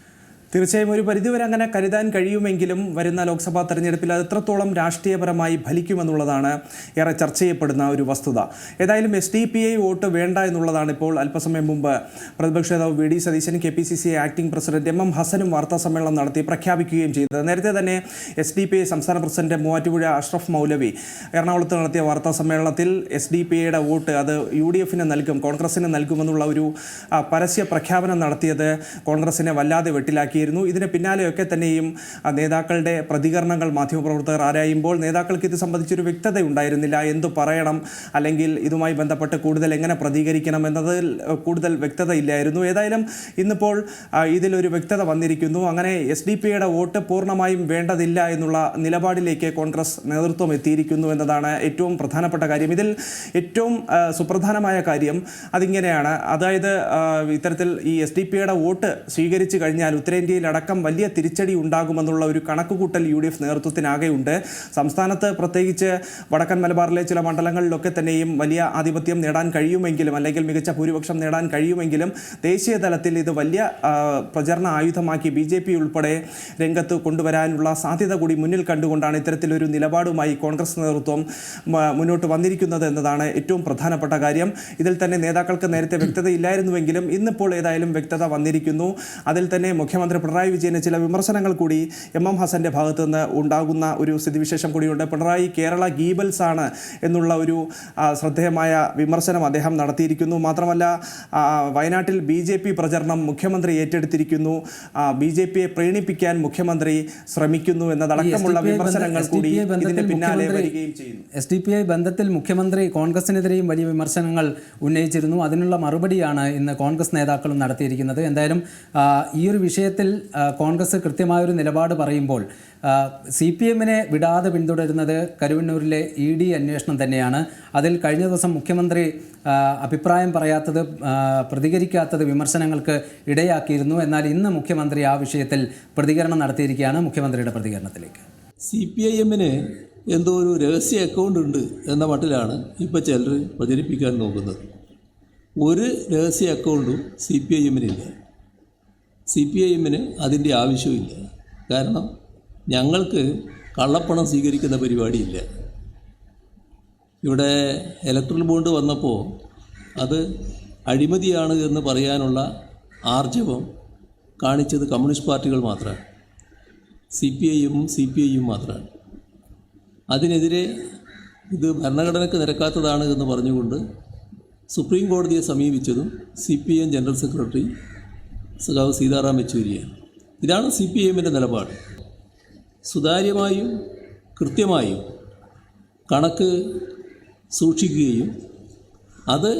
തീർച്ചയായും ഒരു പരിധിവരെ അങ്ങനെ കരുതാൻ കഴിയുമെങ്കിലും വരുന്ന ലോക്സഭാ തെരഞ്ഞെടുപ്പിൽ അത് എത്രത്തോളം രാഷ്ട്രീയപരമായി ഫലിക്കുമെന്നുള്ളതാണ് ഏറെ ചർച്ച ചെയ്യപ്പെടുന്ന ഒരു വസ്തുത. ഏതായാലും SDPI വോട്ട് വേണ്ട എന്നുള്ളതാണ് ഇപ്പോൾ അല്പസമയം മുമ്പ് പ്രതിപക്ഷ നേതാവ് VD സതീശനും KPCC ആക്ടിംഗ് പ്രസിഡന്റ് MM ഹസനും വാർത്താ സമ്മേളനം നടത്തി പ്രഖ്യാപിക്കുകയും ചെയ്തത്. നേരത്തെ തന്നെ SDPI സംസ്ഥാന പ്രസിഡന്റ് മൂവാറ്റുപുഴ അഷ്റഫ് മൗലവി എറണാകുളത്ത് നടത്തിയ വാർത്താ സമ്മേളനത്തിൽ SDPIയുടെ വോട്ട് അത് UDF-ന് നൽകും, കോൺഗ്രസിന് നൽകുമെന്നുള്ള ഒരു പരസ്യ പ്രഖ്യാപനം നടത്തിയത് കോൺഗ്രസിനെ വല്ലാതെ വെട്ടിലാക്കി. ഇതിന് പിന്നാലെയൊക്കെ തന്നെയും നേതാക്കളുടെ പ്രതികരണങ്ങൾ മാധ്യമപ്രവർത്തകർ ആരായുമ്പോൾ നേതാക്കൾക്ക് ഇത് സംബന്ധിച്ചൊരു വ്യക്തത ഉണ്ടായിരുന്നില്ല. എന്തു പറയണം, അല്ലെങ്കിൽ ഇതുമായി ബന്ധപ്പെട്ട് കൂടുതൽ എങ്ങനെ പ്രതികരിക്കണം എന്നതിൽ കൂടുതൽ വ്യക്തത ഇല്ലായിരുന്നു. ഏതായാലും ഇന്നിപ്പോൾ ഇതിലൊരു വ്യക്തത വന്നിരിക്കുന്നു. അങ്ങനെ SDPIയുടെ വോട്ട് പൂർണ്ണമായും വേണ്ടതില്ല എന്നുള്ള നിലപാടിലേക്ക് കോൺഗ്രസ് നേതൃത്വം എത്തിയിരിക്കുന്നു എന്നതാണ് ഏറ്റവും പ്രധാനപ്പെട്ട കാര്യം. ഇതിൽ ഏറ്റവും സുപ്രധാനമായ കാര്യം അതിങ്ങനെയാണ്. അതായത് ഇത്തരത്തിൽ ഈ SDPIയുടെ വോട്ട് സ്വീകരിച്ചു കഴിഞ്ഞാൽ ഉത്തരേന്ത്യയിലടക്കം വലിയ തിരിച്ചടി ഉണ്ടാകുമെന്നുള്ള ഒരു കണക്കുകൂട്ടൽ UDF നേതൃത്വത്തിനാകെയുണ്ട്. സംസ്ഥാനത്ത് പ്രത്യേകിച്ച് വടക്കൻ മലബാറിലെ ചില മണ്ഡലങ്ങളിലൊക്കെ തന്നെയും വലിയ ആധിപത്യം നേടാൻ കഴിയുമെങ്കിലും അല്ലെങ്കിൽ മികച്ച ഭൂരിപക്ഷം നേടാൻ കഴിയുമെങ്കിലും ദേശീയ തലത്തിൽ ഇത് വലിയ പ്രചരണ ആയുധമാക്കി BJP ഉൾപ്പെടെ രംഗത്ത് കൊണ്ടുവരാനുള്ള സാധ്യത കൂടി മുന്നിൽ കണ്ടുകൊണ്ടാണ് ഇത്തരത്തിലൊരു നിലപാടുമായി കോൺഗ്രസ് നേതൃത്വം മുന്നോട്ട് വന്നിരിക്കുന്നത് എന്നതാണ് ഏറ്റവും പ്രധാനപ്പെട്ട കാര്യം. ഇതിൽ തന്നെ നേതാക്കൾക്ക് നേരത്തെ വ്യക്തതയില്ലായിരുന്നുവെങ്കിലും ഇന്നിപ്പോൾ ഏതായാലും വ്യക്തത വന്നിരിക്കുന്നു. അതിൽ തന്നെ മുഖ്യമന്ത്രി പിണറായി വിജയന് ചില വിമർശനങ്ങൾ കൂടി MM ഹസന്റെ ഭാഗത്തു നിന്ന് ഉണ്ടാകുന്ന ഒരു സ്ഥിതിവിശേഷം കൂടിയുണ്ട്. പിണറായി കേരള ഗീബൽസ് ആണ് എന്നുള്ള ഒരു ശ്രദ്ധേയമായ വിമർശനം അദ്ദേഹം നടത്തിയിരിക്കുന്നു. മാത്രമല്ല വയനാട്ടിൽ BJP പ്രചരണം മുഖ്യമന്ത്രി ഏറ്റെടുത്തിരിക്കുന്നു, BJPയെ പ്രീണിപ്പിക്കാൻ മുഖ്യമന്ത്രി ശ്രമിക്കുന്നു എന്നതടക്കമുള്ള വിമർശനങ്ങൾ കൂടി ഇതിന് പിന്നാലെ വരികയും ചെയ്യുന്നു. SDPI ബന്ധത്തിൽ മുഖ്യമന്ത്രി കോൺഗ്രസിനെതിരെയും വലിയ വിമർശനങ്ങൾ ഉന്നയിച്ചിരുന്നു. അതിനുള്ള മറുപടിയാണ് ഇന്ന് കോൺഗ്രസ് നേതാക്കളും നടത്തിയിരിക്കുന്നത്. എന്തായാലും ഈ ഒരു വിഷയത്തിൽ കോൺഗ്രസ് കൃത്യമായൊരു നിലപാട് പറയുമ്പോൾ CPM-നെ വിടാതെ പിന്തുടരുന്നത് കരുവന്നൂരിലെ ED അന്വേഷണം തന്നെയാണ്. അതിൽ കഴിഞ്ഞ ദിവസം മുഖ്യമന്ത്രി അഭിപ്രായം പറയാത്തത്, പ്രതികരിക്കാത്തത് വിമർശനങ്ങൾക്ക് ഇടയാക്കിയിരുന്നു. എന്നാൽ ഇന്ന് മുഖ്യമന്ത്രി ആ വിഷയത്തിൽ പ്രതികരണം നടത്തിയിരിക്കുകയാണ്. മുഖ്യമന്ത്രിയുടെ പ്രതികരണത്തിലേക്ക്. CPIM-ന് എന്തോ ഒരു രഹസ്യ അക്കൗണ്ട് ഉണ്ട് എന്ന മട്ടിലാണ് ഇപ്പോൾ ചിലർ പ്രചരിപ്പിക്കാൻ നോക്കുന്നത്. ഒരു രഹസ്യ അക്കൗണ്ടും CPIM-നില്ല. CPIM-ന് അതിൻ്റെ ആവശ്യമില്ല. കാരണം ഞങ്ങൾക്ക് കള്ളപ്പണം സ്വീകരിക്കുന്ന പരിപാടിയില്ല. ഇവിടെ ഇലക്ട്രൽ ബോണ്ട് വന്നപ്പോൾ അത് അഴിമതിയാണ് എന്ന് പറയാനുള്ള ആർജവം കാണിച്ചത് കമ്മ്യൂണിസ്റ്റ് പാർട്ടികൾ മാത്രമാണ്, CPIM-ഉം CPI-യും മാത്രമാണ്. അതിനെതിരെ ഇത് ഭരണഘടനയ്ക്ക് നിരക്കാത്തതാണ് എന്ന് പറഞ്ഞുകൊണ്ട് സുപ്രീം കോടതിയെ സമീപിച്ചതും CPM ജനറൽ സെക്രട്ടറി സഖാവ് സീതാറാം യെച്ചൂരിയാണ്. ഇതാണ് CPMൻ്റെ നിലപാട്. സുതാര്യമായും കൃത്യമായും കണക്ക് സൂക്ഷിക്കുകയും അത്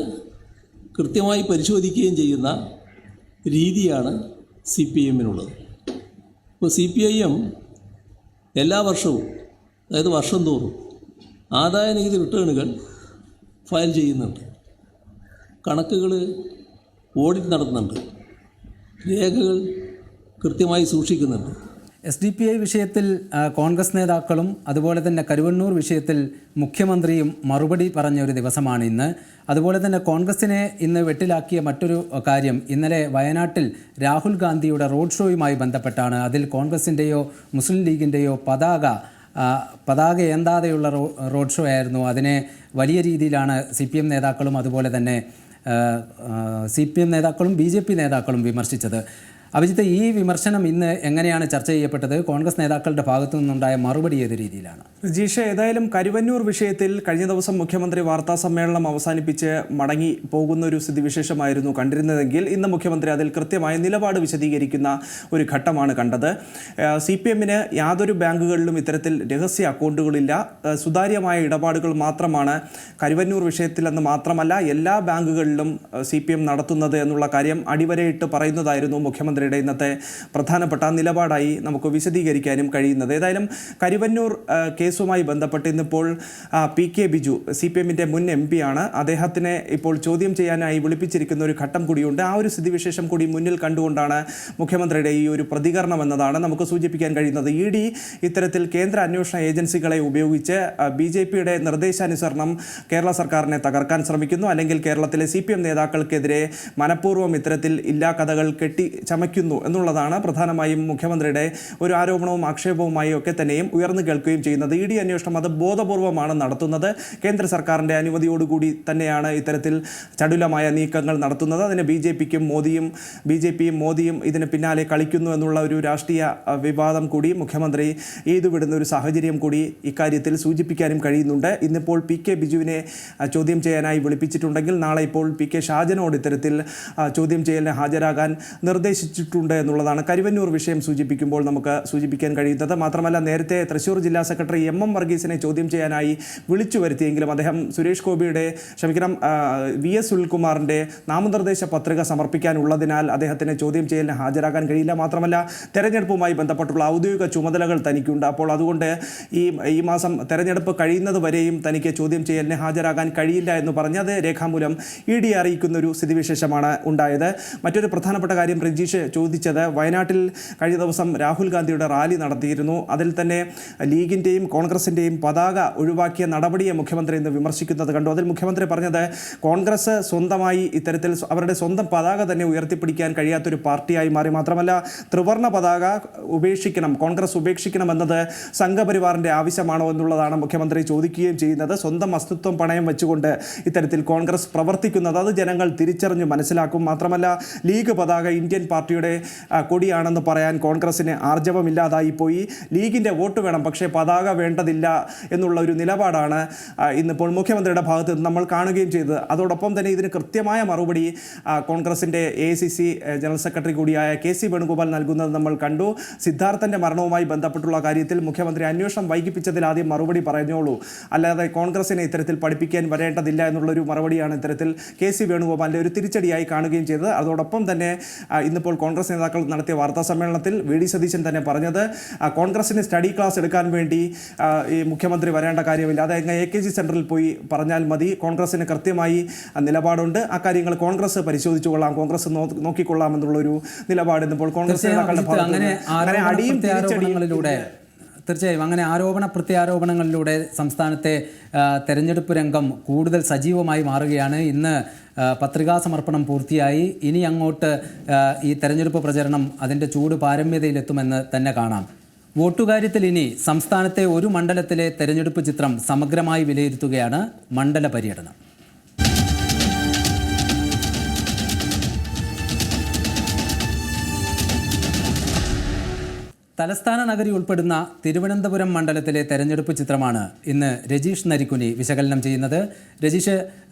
കൃത്യമായി പരിശോധിക്കുകയും ചെയ്യുന്ന രീതിയാണ് CPMനുള്ളത്. ഇപ്പോൾ CPIM എല്ലാ വർഷവും, അതായത് വർഷം തോറും ആദായ നികുതി റിട്ടേണുകൾ ഫയൽ ചെയ്യുന്നുണ്ട്, കണക്കുകൾ ഓഡിറ്റ് നടത്തുന്നുണ്ട്, രേഖകൾ കൃത്യമായി സൂക്ഷിക്കുന്നുണ്ട്. SDPI വിഷയത്തിൽ കോൺഗ്രസ് നേതാക്കളും അതുപോലെ തന്നെ കരുവണ്ണൂർ വിഷയത്തിൽ മുഖ്യമന്ത്രിയും മറുപടി പറഞ്ഞ ഒരു ദിവസമാണ് ഇന്ന്. അതുപോലെ തന്നെ കോൺഗ്രസിനെ ഇന്ന് വെട്ടിലാക്കിയ മറ്റൊരു കാര്യം, ഇന്നലെ വയനാട്ടിൽ രാഹുൽ ഗാന്ധിയുടെ റോഡ് ഷോയുമായി ബന്ധപ്പെട്ടാണ്. അതിൽ കോൺഗ്രസിൻ്റെയോ മുസ്ലിം ലീഗിൻ്റെയോ പതാക ഏന്താതെയുള്ള റോഡ് ഷോ ആയിരുന്നു. അതിനെ വലിയ രീതിയിലാണ് CPM നേതാക്കളും അതുപോലെ തന്നെ CPM നേതാക്കളും BJP നേതാക്കളും വിമർശിച്ചത്. അഭിജിത്ത്, ഈ വിമർശനം ഇന്ന് എങ്ങനെയാണ് ചർച്ച ചെയ്യപ്പെട്ടത്? കോൺഗ്രസ് നേതാക്കളുടെ ഭാഗത്തു നിന്നുണ്ടായ മറുപടി ഏത് രീതിയിലാണ്? രജീഷ്, ഏതായാലും കരുവന്നൂർ വിഷയത്തിൽ കഴിഞ്ഞ ദിവസം മുഖ്യമന്ത്രി വാർത്താ സമ്മേളനം അവസാനിപ്പിച്ച് മടങ്ങി പോകുന്ന ഒരു സ്ഥിതിവിശേഷമായിരുന്നു കണ്ടിരുന്നതെങ്കിൽ ഇന്ന് മുഖ്യമന്ത്രി അതിൽ കൃത്യമായ നിലപാട് വിശദീകരിക്കുന്ന ഒരു ഘട്ടമാണ് കണ്ടത്. CPMന് യാതൊരു ബാങ്കുകളിലും ഇത്തരത്തിൽ രഹസ്യ അക്കൗണ്ടുകളില്ല, സുതാര്യമായ ഇടപാടുകൾ മാത്രമാണ് കരുവന്നൂർ വിഷയത്തിലെന്ന് മാത്രമല്ല എല്ലാ ബാങ്കുകളിലും CPM നടത്തുന്നത് എന്നുള്ള കാര്യം അടിവരയിട്ട് പറയുന്നതായിരുന്നു മുഖ്യമന്ത്രിയുടെ ഇന്നത്തെ പ്രധാനപ്പെട്ട നിലപാടായി നമുക്ക് വിശദീകരിക്കാനും കഴിയുന്നത്. ഏതായാലും കരുവന്നൂർ കേസുമായി ബന്ധപ്പെട്ട് ഇന്നിപ്പോൾ PK ബിജു CPMൻ്റെ മുൻ MP ആണ്. അദ്ദേഹത്തിനെ ഇപ്പോൾ ചോദ്യം ചെയ്യാനായി വിളിപ്പിച്ചിരിക്കുന്ന ഒരു ഘട്ടം കൂടിയുണ്ട്. ആ ഒരു സ്ഥിതിവിശേഷം കൂടി മുന്നിൽ കണ്ടുകൊണ്ടാണ് മുഖ്യമന്ത്രിയുടെ ഈ ഒരു പ്രതികരണം എന്നതാണ് നമുക്ക് സൂചിപ്പിക്കാൻ കഴിയുന്നത്. ED ഇത്തരത്തിൽ കേന്ദ്ര അന്വേഷണ ഏജൻസികളെ ഉപയോഗിച്ച് BJPയുടെ നിർദ്ദേശാനുസരണം കേരള സർക്കാരിനെ തകർക്കാൻ ശ്രമിക്കുന്നു, അല്ലെങ്കിൽ കേരളത്തിലെ CPM നേതാക്കൾക്കെതിരെ മനഃപൂർവ്വം ഇത്തരത്തിൽ ഇല്ലാ കഥകൾ ചമയ്ക്കുന്നു എന്നുള്ളതാണ് പ്രധാനമായും മുഖ്യമന്ത്രിയുടെ ഒരു ആരോപണവും ആക്ഷേപവുമായി ഒക്കെ തന്നെയും ഉയർന്നു കേൾക്കുകയും ചെയ്യുന്നത്. ED അന്വേഷണം അത് ബോധപൂർവമാണ് നടത്തുന്നത്, കേന്ദ്ര സർക്കാരിൻ്റെ അനുമതിയോടുകൂടി തന്നെയാണ് ഇത്തരത്തിൽ ചടുലമായ നീക്കങ്ങൾ നടത്തുന്നത്. അതിന് BJPയും മോദിയും ഇതിന് പിന്നാലെ കളിക്കുന്നു എന്നുള്ള ഒരു രാഷ്ട്രീയ വിവാദം കൂടി മുഖ്യമന്ത്രി എഴുതുവിടുന്ന ഒരു സാഹചര്യം കൂടി ഇക്കാര്യത്തിൽ സൂചിപ്പിക്കാനും കഴിയുന്നുണ്ട്. ഇന്നിപ്പോൾ PK ബിജുവിനെ ചോദ്യം ചെയ്യാനായി വിളിപ്പിച്ചിട്ടുണ്ടെങ്കിൽ നാളെ ഇപ്പോൾ PK ഷാജനോട് ഇത്തരത്തിൽ ചോദ്യം ചെയ്യലിന് ഹാജരാകാൻ നിർദ്ദേശിച്ചിട്ടുണ്ട് എന്നുള്ളതാണ് കരുവന്നൂർ വിഷയം സൂചിപ്പിക്കുമ്പോൾ നമുക്ക് സൂചിപ്പിക്കാൻ കഴിയുന്നത്. മാത്രമല്ല, നേരത്തെ തൃശ്ശൂർ ജില്ലാ സെക്രട്ടറി MM വർഗീസിനെ ചോദ്യം ചെയ്യാനായി വിളിച്ചു വരുത്തിയെങ്കിലും അദ്ദേഹം സുരേഷ് ഗോപിയുടെ VS സുനിൽകുമാറിൻ്റെ നാമനിർദ്ദേശ പത്രിക സമർപ്പിക്കാനുള്ളതിനാൽ അദ്ദേഹത്തിന് ചോദ്യം ചെയ്യലിന് ഹാജരാകാൻ കഴിയില്ല. മാത്രമല്ല, തെരഞ്ഞെടുപ്പുമായി ബന്ധപ്പെട്ടുള്ള ഔദ്യോഗിക ചുമതലകൾ തനിക്കുണ്ട്. അപ്പോൾ അതുകൊണ്ട് ഈ മാസം തെരഞ്ഞെടുപ്പ് കഴിയുന്നത് വരെയും തനിക്ക് ചോദ്യം ചെയ്യലിന് ഹാജരാകാൻ കഴിയില്ല എന്ന് പറഞ്ഞ് അത് രേഖാമൂലം ED അറിയിക്കുന്നൊരു സ്ഥിതിവിശേഷമാണ് ഉണ്ടായത്. മറ്റൊരു പ്രധാനപ്പെട്ട കാര്യം രജീഷ് ചോദിച്ചത്, വയനാട്ടിൽ കഴിഞ്ഞ ദിവസം രാഹുൽ ഗാന്ധിയുടെ റാലി നടത്തിയിരുന്നു. അതിൽ തന്നെ ലീഗിൻ്റെയും കോൺഗ്രസിൻ്റെയും പതാക ഒഴിവാക്കിയ നടപടിയെ മുഖ്യമന്ത്രി ഇന്ന് വിമർശിക്കുന്നത് കണ്ടു. അതിൽ മുഖ്യമന്ത്രി പറഞ്ഞത്, കോൺഗ്രസ് സ്വന്തമായി ഇത്തരത്തിൽ അവരുടെ സ്വന്തം പതാക തന്നെ ഉയർത്തിപ്പിടിക്കാൻ കഴിയാത്തൊരു പാർട്ടിയായി മാറി. മാത്രമല്ല, ത്രിവർണ്ണ പതാക കോൺഗ്രസ് ഉപേക്ഷിക്കണം എന്നത് സംഘപരിവാറിൻ്റെ ആവശ്യമാണോ എന്നുള്ളതാണ് മുഖ്യമന്ത്രി ചോദിക്കുകയും ചെയ്യുന്നത്. സ്വന്തം അസ്തിത്വം പണയം വെച്ചുകൊണ്ട് ഇത്തരത്തിൽ കോൺഗ്രസ് പ്രവർത്തിക്കുന്നത് അത് ജനങ്ങൾ തിരിച്ചറിഞ്ഞ് മനസ്സിലാക്കും. മാത്രമല്ല, ലീഗ് പതാക ഇന്ത്യൻ പാർട്ടിയുടെ കൊടിയാണെന്ന് പറയാൻ കോൺഗ്രസിന് ആർജവമില്ലാതായി പോയി. ലീഗിൻ്റെ വോട്ട് വേണം, പക്ഷേ പതാക വേണ്ടതില്ല എന്നുള്ള ഒരു നിലപാടാണ് ഇന്നിപ്പോൾ മുഖ്യമന്ത്രിയുടെ ഭാഗത്ത് നിന്ന് നമ്മൾ കാണുകയും ചെയ്തത്. അതോടൊപ്പം തന്നെ ഇതിന് കൃത്യമായ മറുപടി കോൺഗ്രസിൻ്റെ AICC ജനറൽ സെക്രട്ടറി കൂടിയായ KC വേണുഗോപാൽ നൽകുന്നത് നമ്മൾ കണ്ടു. സിദ്ധാർത്ഥൻ്റെ മരണവുമായി ബന്ധപ്പെട്ടുള്ള കാര്യത്തിൽ മുഖ്യമന്ത്രി അന്വേഷണം വൈകിപ്പിച്ചതിൽ ആദ്യം മറുപടി പറഞ്ഞോളൂ, അല്ലാതെ കോൺഗ്രസിനെ ഇത്തരത്തിൽ പഠിപ്പിക്കാൻ വരേണ്ടതില്ല എന്നുള്ളൊരു മറുപടിയാണ് ഇത്തരത്തിൽ KC വേണുഗോപാലിൻ്റെ ഒരു തിരിച്ചടിയായി കാണുകയും ചെയ്തത്. അതോടൊപ്പം തന്നെ ഇന്നിപ്പോൾ കോൺഗ്രസ് നേതാക്കൾ നടത്തിയ വാർത്താ സമ്മേളനത്തിൽ VD സതീശൻ തന്നെ പറഞ്ഞത്, കോൺഗ്രസിന് സ്റ്റഡി ക്ലാസ് എടുക്കാൻ വേണ്ടി ഈ മുഖ്യമന്ത്രി വരേണ്ട കാര്യമില്ല, അത് AKG സെൻറ്ററിൽ പോയി പറഞ്ഞാൽ മതി, കോൺഗ്രസിന് കൃത്യമായി നിലപാടുണ്ട്, അക്കാര്യങ്ങൾ കോൺഗ്രസ് പരിശോധിച്ചുകൊള്ളാം, കോൺഗ്രസ് നോക്കിക്കൊള്ളാം എന്നുള്ളൊരു നിലപാട് ഇന്നിപ്പോൾ കോൺഗ്രസ് നേതാക്കളുടെ തീർച്ചയായും അങ്ങനെ ആരോപണ പ്രത്യാരോപണങ്ങളിലൂടെ സംസ്ഥാനത്തെ തെരഞ്ഞെടുപ്പ് രംഗം കൂടുതൽ സജീവമായി മാറുകയാണ്. ഇന്ന് പത്രികാ സമർപ്പണം പൂർത്തിയായി. ഇനി അങ്ങോട്ട് ഈ തെരഞ്ഞെടുപ്പ് പ്രചരണം അതിൻ്റെ ചൂട് പാരമ്യതയിലെത്തുമെന്ന് തന്നെ കാണാം. വോട്ടുകാര്യത്തിൽ ഇനി സംസ്ഥാനത്തെ ഒരു മണ്ഡലത്തിലെ തെരഞ്ഞെടുപ്പ് ചിത്രം സമഗ്രമായി വിലയിരുത്തുകയാണ് മണ്ഡല പര്യടനം. തലസ്ഥാന നഗരി ഉൾപ്പെടുന്ന തിരുവനന്തപുരം മണ്ഡലത്തിലെ തെരഞ്ഞെടുപ്പ് ചിത്രമാണ് ഇന്ന് രജീഷ് നരിക്കുനി വിശകലനം ചെയ്യുന്നത്. രജീഷ്,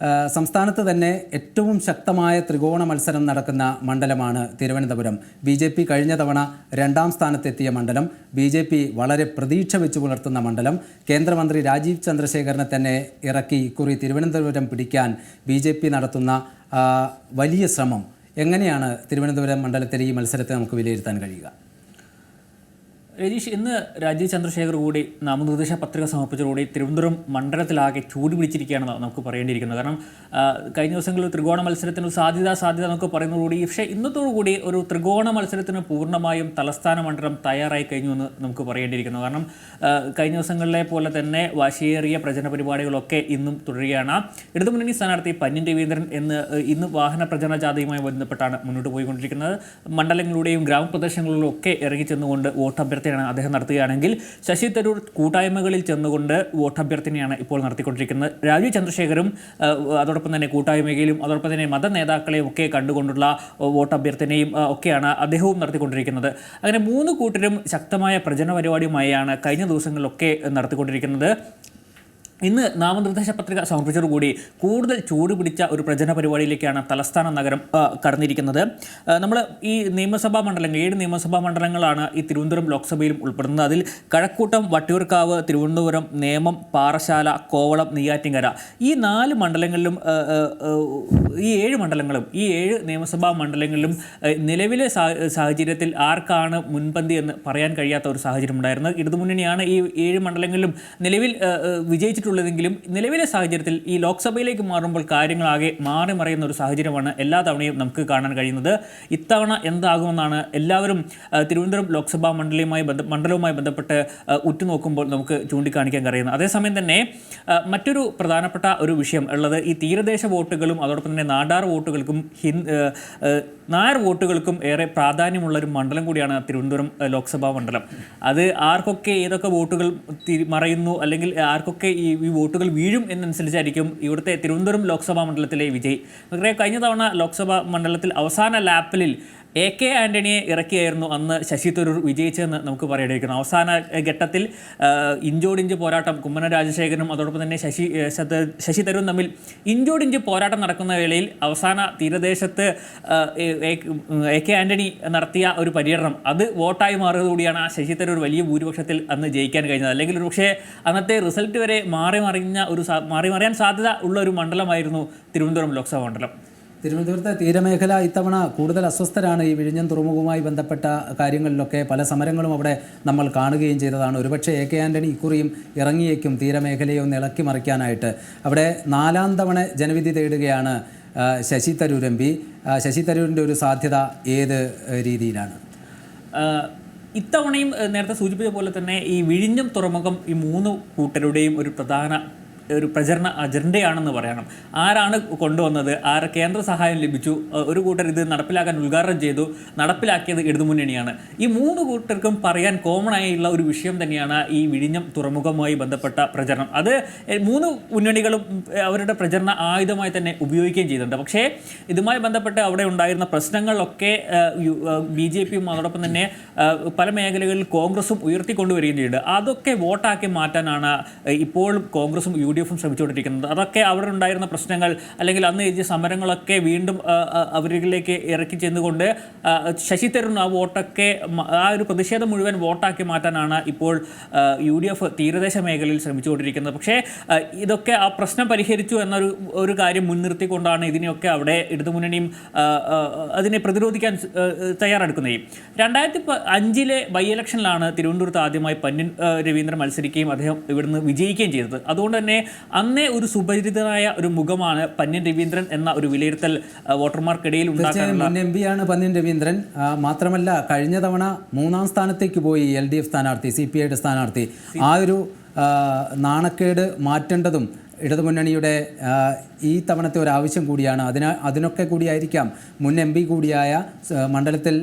സംസ്ഥാനത്ത് തന്നെ ഏറ്റവും ശക്തമായ ത്രികോണ മത്സരം നടക്കുന്ന മണ്ഡലമാണ് തിരുവനന്തപുരം. BJP കഴിഞ്ഞ തവണ 2ാം സ്ഥാനത്തെത്തിയ മണ്ഡലം, BJP വളരെ പ്രതീക്ഷ വെച്ച് പുലർത്തുന്ന മണ്ഡലം. കേന്ദ്രമന്ത്രി രാജീവ് ചന്ദ്രശേഖരനെ തന്നെ ഇറക്കി ഇക്കുറി തിരുവനന്തപുരം പിടിക്കാൻ BJP നടത്തുന്ന വലിയ ശ്രമം എങ്ങനെയാണ് തിരുവനന്തപുരം മണ്ഡലത്തിലെ ഈ മത്സരത്തെ നമുക്ക് വിലയിരുത്താൻ കഴിയുക? രജീഷ്, ഇന്ന് രാജീവ് ചന്ദ്രശേഖർ കൂടി നാമനിർദ്ദേശ പത്രിക സമർപ്പിച്ചതോടുകൂടി തിരുവനന്തപുരം മണ്ഡലത്തിലാകെ ചൂട് പിടിച്ചിരിക്കുകയാണെന്ന് നമുക്ക് പറയേണ്ടിയിരിക്കുന്നത്. കാരണം കഴിഞ്ഞ ദിവസങ്ങളിൽ ത്രികോണ മത്സരത്തിന് സാധ്യത നമുക്ക് പറയുന്നതോടുകൂടി, പക്ഷേ ഇന്നത്തോടുകൂടി ഒരു ത്രികോണ മത്സരത്തിന് പൂർണ്ണമായും തലസ്ഥാന മണ്ഡലം തയ്യാറായി കഴിഞ്ഞു എന്ന് നമുക്ക് പറയേണ്ടിയിരിക്കുന്നു. കാരണം കഴിഞ്ഞ ദിവസങ്ങളിലെ പോലെ തന്നെ വാശിയേറിയ പ്രചരണ പരിപാടികളൊക്കെ ഇന്നും തുടരുകയാണ്. ഇടതുമുന്നണി സ്ഥാനാർത്ഥി പന്ന്യൻ രവീന്ദ്രൻ ഇന്ന് വാഹന പ്രചരണ ജാഥയുമായി ബന്ധപ്പെട്ടാണ് മുന്നോട്ട് പോയിക്കൊണ്ടിരിക്കുന്നത്. മണ്ഡലങ്ങളിലൂടെയും ഗ്രാമപ്രദേശങ്ങളിലും ഒക്കെ ഇറങ്ങിച്ചെന്നുകൊണ്ട് വോട്ടഭ്യർത്ഥന അദ്ദേഹം നടത്തുകയാണെങ്കിൽ, ശശി തരൂർ കൂട്ടായ്മകളിൽ ചെന്നുകൊണ്ട് വോട്ടഭ്യർത്ഥനയാണ് ഇപ്പോൾ നടത്തിക്കൊണ്ടിരിക്കുന്നത്. രാജീവ് ചന്ദ്രശേഖരും അതോടൊപ്പം തന്നെ കൂട്ടായ്മയിലും അതോടൊപ്പം തന്നെ മത നേതാക്കളെയും ഒക്കെ കണ്ടുകൊണ്ടുള്ള വോട്ടഭ്യർത്ഥനയും ഒക്കെയാണ് അദ്ദേഹവും നടത്തിക്കൊണ്ടിരിക്കുന്നത്. അങ്ങനെ 3 കൂട്ടരും ശക്തമായ പ്രചരണ പരിപാടിയുമായാണ് കഴിഞ്ഞ ദിവസങ്ങളിലൊക്കെ നടത്തിക്കൊണ്ടിരിക്കുന്നത്. ഇന്ന് നാമനിർദ്ദേശ പത്രിക സമർപ്പിച്ചതോടുകൂടി കൂടുതൽ ചൂട് പിടിച്ച ഒരു പ്രചരണ പരിപാടിയിലേക്കാണ് തലസ്ഥാന നഗരം കടന്നിരിക്കുന്നത്. നമ്മൾ ഈ നിയമസഭാ മണ്ഡലങ്ങൾ 7 നിയമസഭാ മണ്ഡലങ്ങളാണ് ഈ തിരുവനന്തപുരം ലോക്സഭയിലും ഉൾപ്പെടുന്നത്. അതിൽ കഴക്കൂട്ടം, വട്ടിയൂർക്കാവ്, തിരുവനന്തപുരം, നേമം, പാറശാല, കോവളം, നെയ്യാറ്റിൻകര ഈ 4 മണ്ഡലങ്ങളിലും ഈ 7 മണ്ഡലങ്ങളും ഈ 7 നിയമസഭാ മണ്ഡലങ്ങളിലും നിലവിലെ സാഹചര്യത്തിൽ ആർക്കാണ് മുൻപന്തി എന്ന് പറയാൻ കഴിയാത്ത ഒരു സാഹചര്യം ഉണ്ടായിരുന്നു. ഇടതുമുന്നണിയാണ് ഈ 7 മണ്ഡലങ്ങളിലും നിലവിൽ വിജയിച്ചിട്ടുള്ളതെങ്കിലും നിലവിലെ സാഹചര്യത്തിൽ ഈ ലോക്സഭയിലേക്ക് മാറുമ്പോൾ കാര്യങ്ങളാകെ മാറി മറിയുന്ന ഒരു സാഹചര്യമാണ് എല്ലാ തവണയും നമുക്ക് കാണാൻ കഴിയുന്നത്. ഇത്തവണ എന്താകുമെന്നാണ് എല്ലാവരും തിരുവനന്തപുരം ലോക്സഭാ മണ്ഡലവുമായി ബന്ധപ്പെട്ട് ഉറ്റുനോക്കുമ്പോൾ നമുക്ക് ചൂണ്ടിക്കാണിക്കാൻ കഴിയുന്നത്. അതേസമയം തന്നെ മറ്റൊരു പ്രധാനപ്പെട്ട ഒരു വിഷയം ഉള്ളത് ഈ തീരദേശ വോട്ടുകളും അതോടൊപ്പം തന്നെ നാടാർ വോട്ടുകൾക്കും നായർ വോട്ടുകൾക്കും ഏറെ പ്രാധാന്യമുള്ള ഒരു മണ്ഡലം കൂടിയാണ് തിരുവനന്തപുരം ലോക്സഭാ മണ്ഡലം. അത് ആർക്കൊക്കെ ഏതൊക്കെ വോട്ടുകൾ മറയുന്നു അല്ലെങ്കിൽ ആർക്കൊക്കെ ഈ വോട്ടുകൾ വീഴും എന്നനുസരിച്ചായിരിക്കും ഇവിടുത്തെ തിരുവനന്തപുരം ലോക്സഭാ മണ്ഡലത്തിലെ വിജയ്. കഴിഞ്ഞ തവണ ലോക്സഭാ മണ്ഡലത്തിൽ അവസാന ലാപ്പിൽ AK ആൻ്റണിയെ ഇറക്കിയായിരുന്നു അന്ന് ശശി തരൂർ വിജയിച്ചതെന്ന് നമുക്ക് പറയേണ്ടിയിരിക്കുന്നു. അവസാന ഘട്ടത്തിൽ ഇഞ്ചോടിഞ്ച് പോരാട്ടം കുമ്മനം രാജശേഖരനും അതോടൊപ്പം തന്നെ ശശി തരൂരും തമ്മിൽ ഇഞ്ചോടിഞ്ച് പോരാട്ടം നടക്കുന്ന വേളയിൽ അവസാന തീരദേശത്ത് AK ആൻ്റണി നടത്തിയ ഒരു പര്യടനം അത് വോട്ടായി മാറിയതോടുകൂടിയാണ് ശശി തരൂർ വലിയ ഭൂരിപക്ഷത്തിൽ അന്ന് ജയിക്കാൻ കഴിഞ്ഞത്. അല്ലെങ്കിൽ ഒരു പക്ഷേ അന്നത്തെ റിസൾട്ട് വരെ മാറിമറിയാൻ സാധ്യത ഉള്ള ഒരു മണ്ഡലമായിരുന്നു തിരുവനന്തപുരം ലോക്സഭാ മണ്ഡലം. തിരുവനന്തപുരത്തെ തീരമേഖല ഇത്തവണ കൂടുതൽ അസ്വസ്ഥരാണ്. ഈ വിഴിഞ്ഞം തുറമുഖവുമായി ബന്ധപ്പെട്ട കാര്യങ്ങളിലൊക്കെ പല സമരങ്ങളും അവിടെ നമ്മൾ കാണുകയും ചെയ്തതാണ്. ഒരുപക്ഷെ AK ആൻ്റണി ഇക്കുറിയും ഇറങ്ങിയേക്കും തീരമേഖലയെ ഒന്ന് ഇളക്കി മറിക്കാനായിട്ട്. അവിടെ 4ാം തവണ ജനവിധി തേടുകയാണ് ശശി തരൂർ MP. ശശി തരൂരിൻ്റെ ഒരു സാധ്യത ഏത് രീതിയിലാണ്? ഇത്തവണയും നേരത്തെ സൂചിപ്പിച്ച പോലെ തന്നെ ഈ വിഴിഞ്ഞം തുറമുഖം ഈ 3 കൂട്ടരുടെയും ഒരു പ്രധാന പ്രചരണ അജണ്ടയാണെന്ന് പറയണം. ആരാണ് കൊണ്ടുവന്നത്, കേന്ദ്ര സഹായം ലഭിച്ചു, ഒരു കൂട്ടർ ഇത് നടപ്പിലാക്കാൻ ഉദ്ഘാടനം ചെയ്തു, നടപ്പിലാക്കിയത് ഇടതുമുന്നണിയാണ്. ഈ 3 കൂട്ടർക്കും പറയാൻ കോമൺ ആയുള്ള ഒരു വിഷയം തന്നെയാണ് ഈ വിഴിഞ്ഞം തുറമുഖവുമായി ബന്ധപ്പെട്ട പ്രചരണം. അത് 3 മുന്നണികളും അവരുടെ പ്രചരണ ആയുധമായി തന്നെ ഉപയോഗിക്കുകയും ചെയ്തിട്ടുണ്ട്. പക്ഷേ ഇതുമായി ബന്ധപ്പെട്ട് അവിടെ ഉണ്ടായിരുന്ന പ്രശ്നങ്ങളൊക്കെ BJPയും അതോടൊപ്പം തന്നെ പല മേഖലകളിൽ കോൺഗ്രസും ഉയർത്തിക്കൊണ്ടുവരികയും ചെയ്യുന്നുണ്ട്. അതൊക്കെ വോട്ടാക്കി മാറ്റാനാണ് ഇപ്പോഴും കോൺഗ്രസും UDFും ശ്രമിച്ചുകൊണ്ടിരിക്കുന്നത്. അതൊക്കെ അവിടെ ഉണ്ടായിരുന്ന പ്രശ്നങ്ങൾ അല്ലെങ്കിൽ അന്ന് എഴുതിയ സമരങ്ങളൊക്കെ വീണ്ടും അവരിലേക്ക് ഇറക്കി ചെന്നുകൊണ്ട് ശശി തരൂർ ആ വോട്ടൊക്കെ ആ ഒരു പ്രതിഷേധം മുഴുവൻ വോട്ടാക്കി മാറ്റാനാണ് ഇപ്പോൾ UDF തീരദേശ മേഖലയിൽ ശ്രമിച്ചുകൊണ്ടിരിക്കുന്നത്. പക്ഷേ ഇതൊക്കെ ആ പ്രശ്നം പരിഹരിച്ചു എന്നൊരു കാര്യം മുൻനിർത്തിക്കൊണ്ടാണ് ഇതിനെയൊക്കെ അവിടെ ഇടതുമുന്നണിയും അതിനെ പ്രതിരോധിക്കാൻ തയ്യാറെടുക്കുന്നത്. 2005 ബൈ ഇലക്ഷനിലാണ് തിരുവനന്തപുരത്ത് ആദ്യമായി പന്ന്യൻ രവീന്ദ്രൻ മത്സരിക്കുകയും അദ്ദേഹം ഇവിടുന്ന് വിജയിക്കുകയും ചെയ്തത്. അതുകൊണ്ട് തന്നെ അന്നേ ഒരു സുപരിചിതനായ ഒരു മുഖമാണ് പന്ന്യൻ രവീന്ദ്രൻ എന്ന ഒരു വിലയിരുത്തൽ വോട്ടർമാർക്കിടയിൽ ഉണ്ടാക്കാനുള്ള. മുൻ MP ആണ് പന്ന്യൻ രവീന്ദ്രൻ. മാത്രമല്ല കഴിഞ്ഞ തവണ 3ാം സ്ഥാനത്തേക്ക് പോയി LDF സ്ഥാനാർത്ഥി, CPIയുടെ സ്ഥാനാർത്ഥി. ആ ഒരു നാണക്കേട് മാറ്റേണ്ടതും ഇടതുമുന്നണിയുടെ ഈ തവണത്തെ ഒരു ആവശ്യം കൂടിയാണ്. അതിനൊക്കെ കൂടിയായിരിക്കാം മുൻ MP കൂടിയായ മണ്ഡലത്തിൽ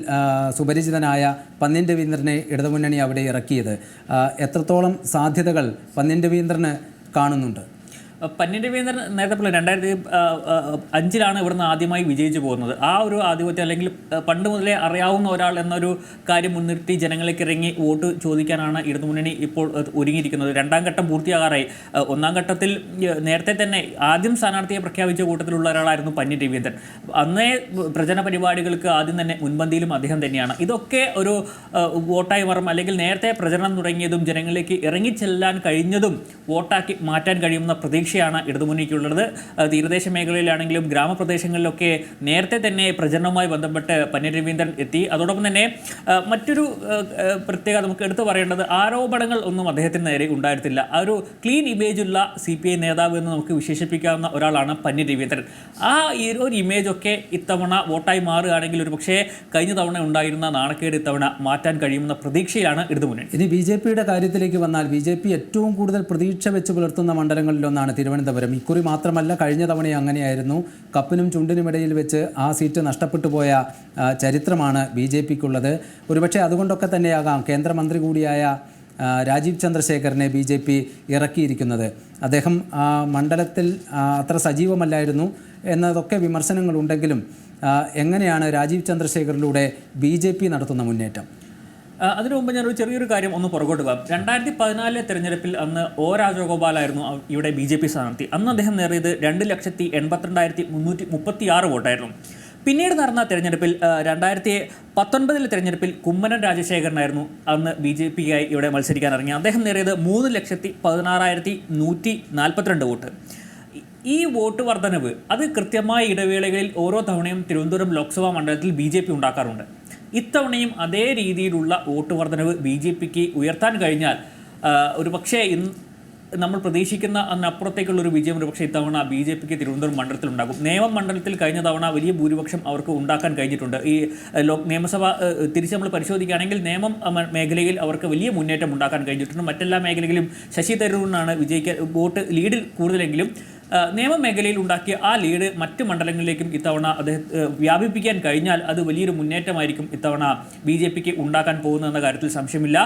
സുപരിചിതനായ പന്ന്യൻ രവീന്ദ്രനെ ഇടതുമുന്നണി അവിടെ ഇറക്കിയത്. എത്രത്തോളം സാധ്യതകൾ പന്ന്യൻ രവീന്ദ്രന് കാണുന്നുണ്ട്? പന്ന്യൻ രവീന്ദ്രൻ നേരത്തെ പോലെ 2005 ഇവിടുന്ന് ആദ്യമായി വിജയിച്ചു പോകുന്നത്. ആ ഒരു ആധിപത്യം അല്ലെങ്കിൽ പണ്ട് മുതലേ അറിയാവുന്ന ഒരാൾ എന്നൊരു കാര്യം മുൻനിർത്തി ജനങ്ങളിലേക്ക് ഇറങ്ങി വോട്ട് ചോദിക്കാനാണ് ഇടതുമുന്നണി ഇപ്പോൾ ഒരുങ്ങിയിരിക്കുന്നത്. രണ്ടാം ഘട്ടം പൂർത്തിയാകാറായി. ഒന്നാം ഘട്ടത്തിൽ നേരത്തെ തന്നെ ആദ്യം സ്ഥാനാർത്ഥിയെ പ്രഖ്യാപിച്ച കൂട്ടത്തിലുള്ള ഒരാളായിരുന്നു പന്ന്യൻ രവീന്ദ്രൻ. അന്നേ പ്രചരണ പരിപാടികൾക്ക് ആദ്യം തന്നെ മുൻപന്തിയിലും അദ്ദേഹം തന്നെയാണ്. ഇതൊക്കെ ഒരു വോട്ടായി മാറും, അല്ലെങ്കിൽ നേരത്തെ പ്രചരണം തുടങ്ങിയതും ജനങ്ങളിലേക്ക് ഇറങ്ങിച്ചെല്ലാൻ കഴിഞ്ഞതും വോട്ടാക്കി മാറ്റാൻ കഴിയുന്ന പ്രതീക്ഷയാണ് ഇടതുമുന്നണിക്കുള്ളത്. തീരദേശ മേഖലയിലാണെങ്കിലും ഗ്രാമപ്രദേശങ്ങളിലൊക്കെ നേരത്തെ തന്നെ പ്രചരണവുമായി ബന്ധപ്പെട്ട് പന്ന്യൻ രവീന്ദ്രൻ എത്തി. അതോടൊപ്പം തന്നെ മറ്റൊരു പ്രത്യേകത നമുക്ക് എടുത്തു പറയേണ്ടത്, ആരോപണങ്ങൾ ഒന്നും അദ്ദേഹത്തിന് നേരെ ഉണ്ടായിരുന്നില്ല. ആ ഒരു ക്ലീൻ ഇമേജുള്ള CPI നേതാവ് എന്ന് നമുക്ക് വിശേഷിപ്പിക്കാവുന്ന ഒരാളാണ് പന്ന്യൻ രവീന്ദ്രൻ. ആ ഒരു ഇമേജൊക്കെ ഇത്തവണ വോട്ടായി മാറുകയാണെങ്കിൽ ഒരു പക്ഷേ കഴിഞ്ഞ തവണ ഉണ്ടായിരുന്ന നാണക്കേട് ഇത്തവണ മാറ്റാൻ കഴിയുന്ന പ്രതീക്ഷയിലാണ് ഇടതുമുന്നണി. ഇനി BJPയുടെ കാര്യത്തിലേക്ക് വന്നാൽ BJP ഏറ്റവും കൂടുതൽ പ്രതീക്ഷ വെച്ച് പുലർത്തുന്ന മണ്ഡലങ്ങളിലൊന്നാണ് തിരുവനന്തപുരം. ഇക്കുറി മാത്രമല്ല, കഴിഞ്ഞ തവണയും അങ്ങനെയായിരുന്നു. കപ്പിനും ചുണ്ടിനുമിടയിൽ വെച്ച് ആ സീറ്റ് നഷ്ടപ്പെട്ടു പോയ ചരിത്രമാണ് BJPക്കുള്ളത്. ഒരുപക്ഷെ അതുകൊണ്ടൊക്കെ തന്നെയാകാം കേന്ദ്രമന്ത്രി കൂടിയായ രാജീവ് ചന്ദ്രശേഖറിനെ BJP ഇറക്കിയിരിക്കുന്നത്. അദ്ദേഹം മണ്ഡലത്തിൽ അത്ര സജീവമല്ലായിരുന്നു എന്നതൊക്കെ വിമർശനങ്ങളുണ്ടെങ്കിലും എങ്ങനെയാണ് രാജീവ് ചന്ദ്രശേഖറിലൂടെ BJP നടത്തുന്ന മുന്നേറ്റം? അതിനു മുമ്പ് ഞാനൊരു ചെറിയൊരു കാര്യം ഒന്ന് പുറകോട്ട് പോകാം. 2014 തെരഞ്ഞെടുപ്പിൽ അന്ന് O രാജഗോപാലായിരുന്നു ഇവിടെ BJP സ്ഥാനാർത്ഥി. അന്ന് അദ്ദേഹം നേടിയത് 2,82,336 വോട്ടായിരുന്നു. പിന്നീട് നടന്ന തെരഞ്ഞെടുപ്പിൽ 2019 തെരഞ്ഞെടുപ്പിൽ കുമ്മനം രാജശേഖരനായിരുന്നു അന്ന് BJPക്കായി ഇവിടെ മത്സരിക്കാൻ ഇറങ്ങി. അദ്ദേഹം നേടിയത് 3,16,142 വോട്ട്. ഈ വോട്ട് വർധനവ് അത് കൃത്യമായ ഇടവേളകളിൽ ഓരോ തവണയും തിരുവനന്തപുരം ലോക്സഭാ മണ്ഡലത്തിൽ BJP ഉണ്ടാക്കാറുണ്ട്. ഇത്തവണയും അതേ രീതിയിലുള്ള വോട്ട് വർധനവ് BJPക്ക് ഉയർത്താൻ കഴിഞ്ഞാൽ ഒരു പക്ഷേ നമ്മൾ പ്രതീക്ഷിക്കുന്ന അതിനപ്പുറത്തേക്കുള്ളൊരു വിജയം ഒരു പക്ഷേ ഇത്തവണ BJPക്ക് തിരുവനന്തപുരം മണ്ഡലത്തിൽ ഉണ്ടാകും. നേമം മണ്ഡലത്തിൽ കഴിഞ്ഞ തവണ വലിയ ഭൂരിപക്ഷം അവർക്ക് ഉണ്ടാക്കാൻ കഴിഞ്ഞിട്ടുണ്ട്. ഈ നിയമസഭ തിരിച്ച് നമ്മൾ പരിശോധിക്കുകയാണെങ്കിൽ നേമം മേഖലയിൽ അവർക്ക് വലിയ മുന്നേറ്റം ഉണ്ടാക്കാൻ കഴിഞ്ഞിട്ടുണ്ട്. മറ്റെല്ലാ മേഖലകളിലും ശശി തരൂരിനാണ് വിജയിക്കാൻ വോട്ട് ലീഡിൽ കൂടുതലെങ്കിലും നിയമ മേഖലയിൽ ഉണ്ടാക്കിയ ആ ലീഡ് മറ്റ് മണ്ഡലങ്ങളിലേക്കും ഇത്തവണ അദ്ദേഹം വ്യാപിപ്പിക്കാൻ കഴിഞ്ഞാൽ അത് വലിയൊരു മുന്നേറ്റമായിരിക്കും ഇത്തവണ BJPക്ക് ഉണ്ടാക്കാൻ പോകുന്നതെന്ന കാര്യത്തിൽ സംശയമില്ല.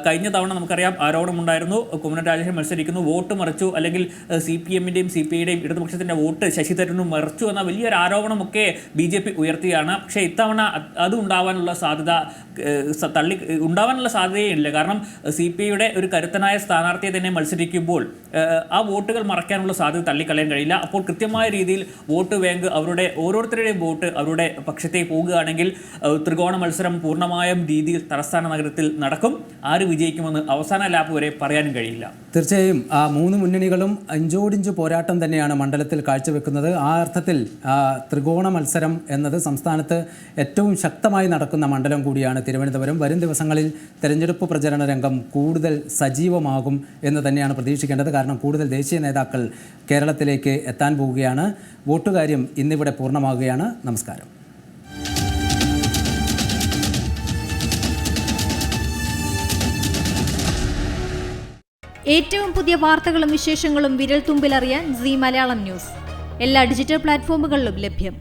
കഴിഞ്ഞ തവണ നമുക്കറിയാം ആരോപണമുണ്ടായിരുന്നു, കുമ്മനം രാജശേഖരൻ മത്സരിക്കുന്നു, വോട്ട് മറിച്ചു, അല്ലെങ്കിൽ CPMൻ്റെയും CPIയുടെയും ഇടതുപക്ഷത്തിൻ്റെ വോട്ട് ശശി തരൂരിനും മറിച്ചു എന്ന വലിയൊരു ആരോപണമൊക്കെ BJP ഉയർത്തിയാണ്. പക്ഷേ ഇത്തവണ അത് ഉണ്ടാവാനുള്ള സാധ്യത ഉണ്ടാവാനുള്ള സാധ്യതയില്ല. കാരണം CPIയുടെ ഒരു കരുത്തനായ സ്ഥാനാർത്ഥിയെ തന്നെ മത്സരിക്കുമ്പോൾ ആ വോട്ടുകൾ മറയ്ക്കാനുള്ള സാധ്യത തള്ളിക്കളയാൻ കഴിയില്ല. അപ്പോൾ കൃത്യമായ രീതിയിൽ വോട്ട് ബാങ്ക് ഓരോരുത്തരുടെയും വോട്ട് അവരുടെ പക്ഷത്തേക്ക് പോകുകയാണെങ്കിൽ ത്രികോണ മത്സരം പൂർണ്ണമായും രീതിയിൽ തലസ്ഥാന നഗരത്തിൽ നടക്കും. ആര് വിജയിക്കുമെന്ന് അവസാന ലാപ്പ് വരെ പറയാനും കഴിയില്ല. തീർച്ചയായും ആ മൂന്ന് മുന്നണികളും അഞ്ചോടിഞ്ച് പോരാട്ടം തന്നെയാണ് മണ്ഡലത്തിൽ കാഴ്ചവെക്കുന്നത്. ആ അർത്ഥത്തിൽ ത്രികോണ മത്സരം എന്നത് സംസ്ഥാനത്ത് ഏറ്റവും ശക്തമായി നടക്കുന്ന മണ്ഡലം കൂടിയാണ് തിരുവനന്തപുരം. വരും ദിവസങ്ങളിൽ തെരഞ്ഞെടുപ്പ് പ്രചരണ രംഗം കൂടുതൽ സജീവമാകും എന്ന് തന്നെയാണ് പ്രതീക്ഷിക്കേണ്ടത്. കാരണം കൂടുതൽ ദേശീയ നേതാക്കൾ കേരളത്തിലേക്ക് എത്താൻ പോവുകയാണ്. വോട്ടുകാര്യം ഇന്നിവിടെ പൂർണ്ണമാകുകയാണ്. നമസ്കാരം. ഏറ്റവും പുതിയ വാർത്തകളും വിശേഷങ്ങളും വിരൽ തുമ്പിലറിയാൻ സീ മലയാളം ന്യൂസ് എല്ലാ ഡിജിറ്റൽ പ്ലാറ്റ്ഫോമുകളിലും ലഭ്യം.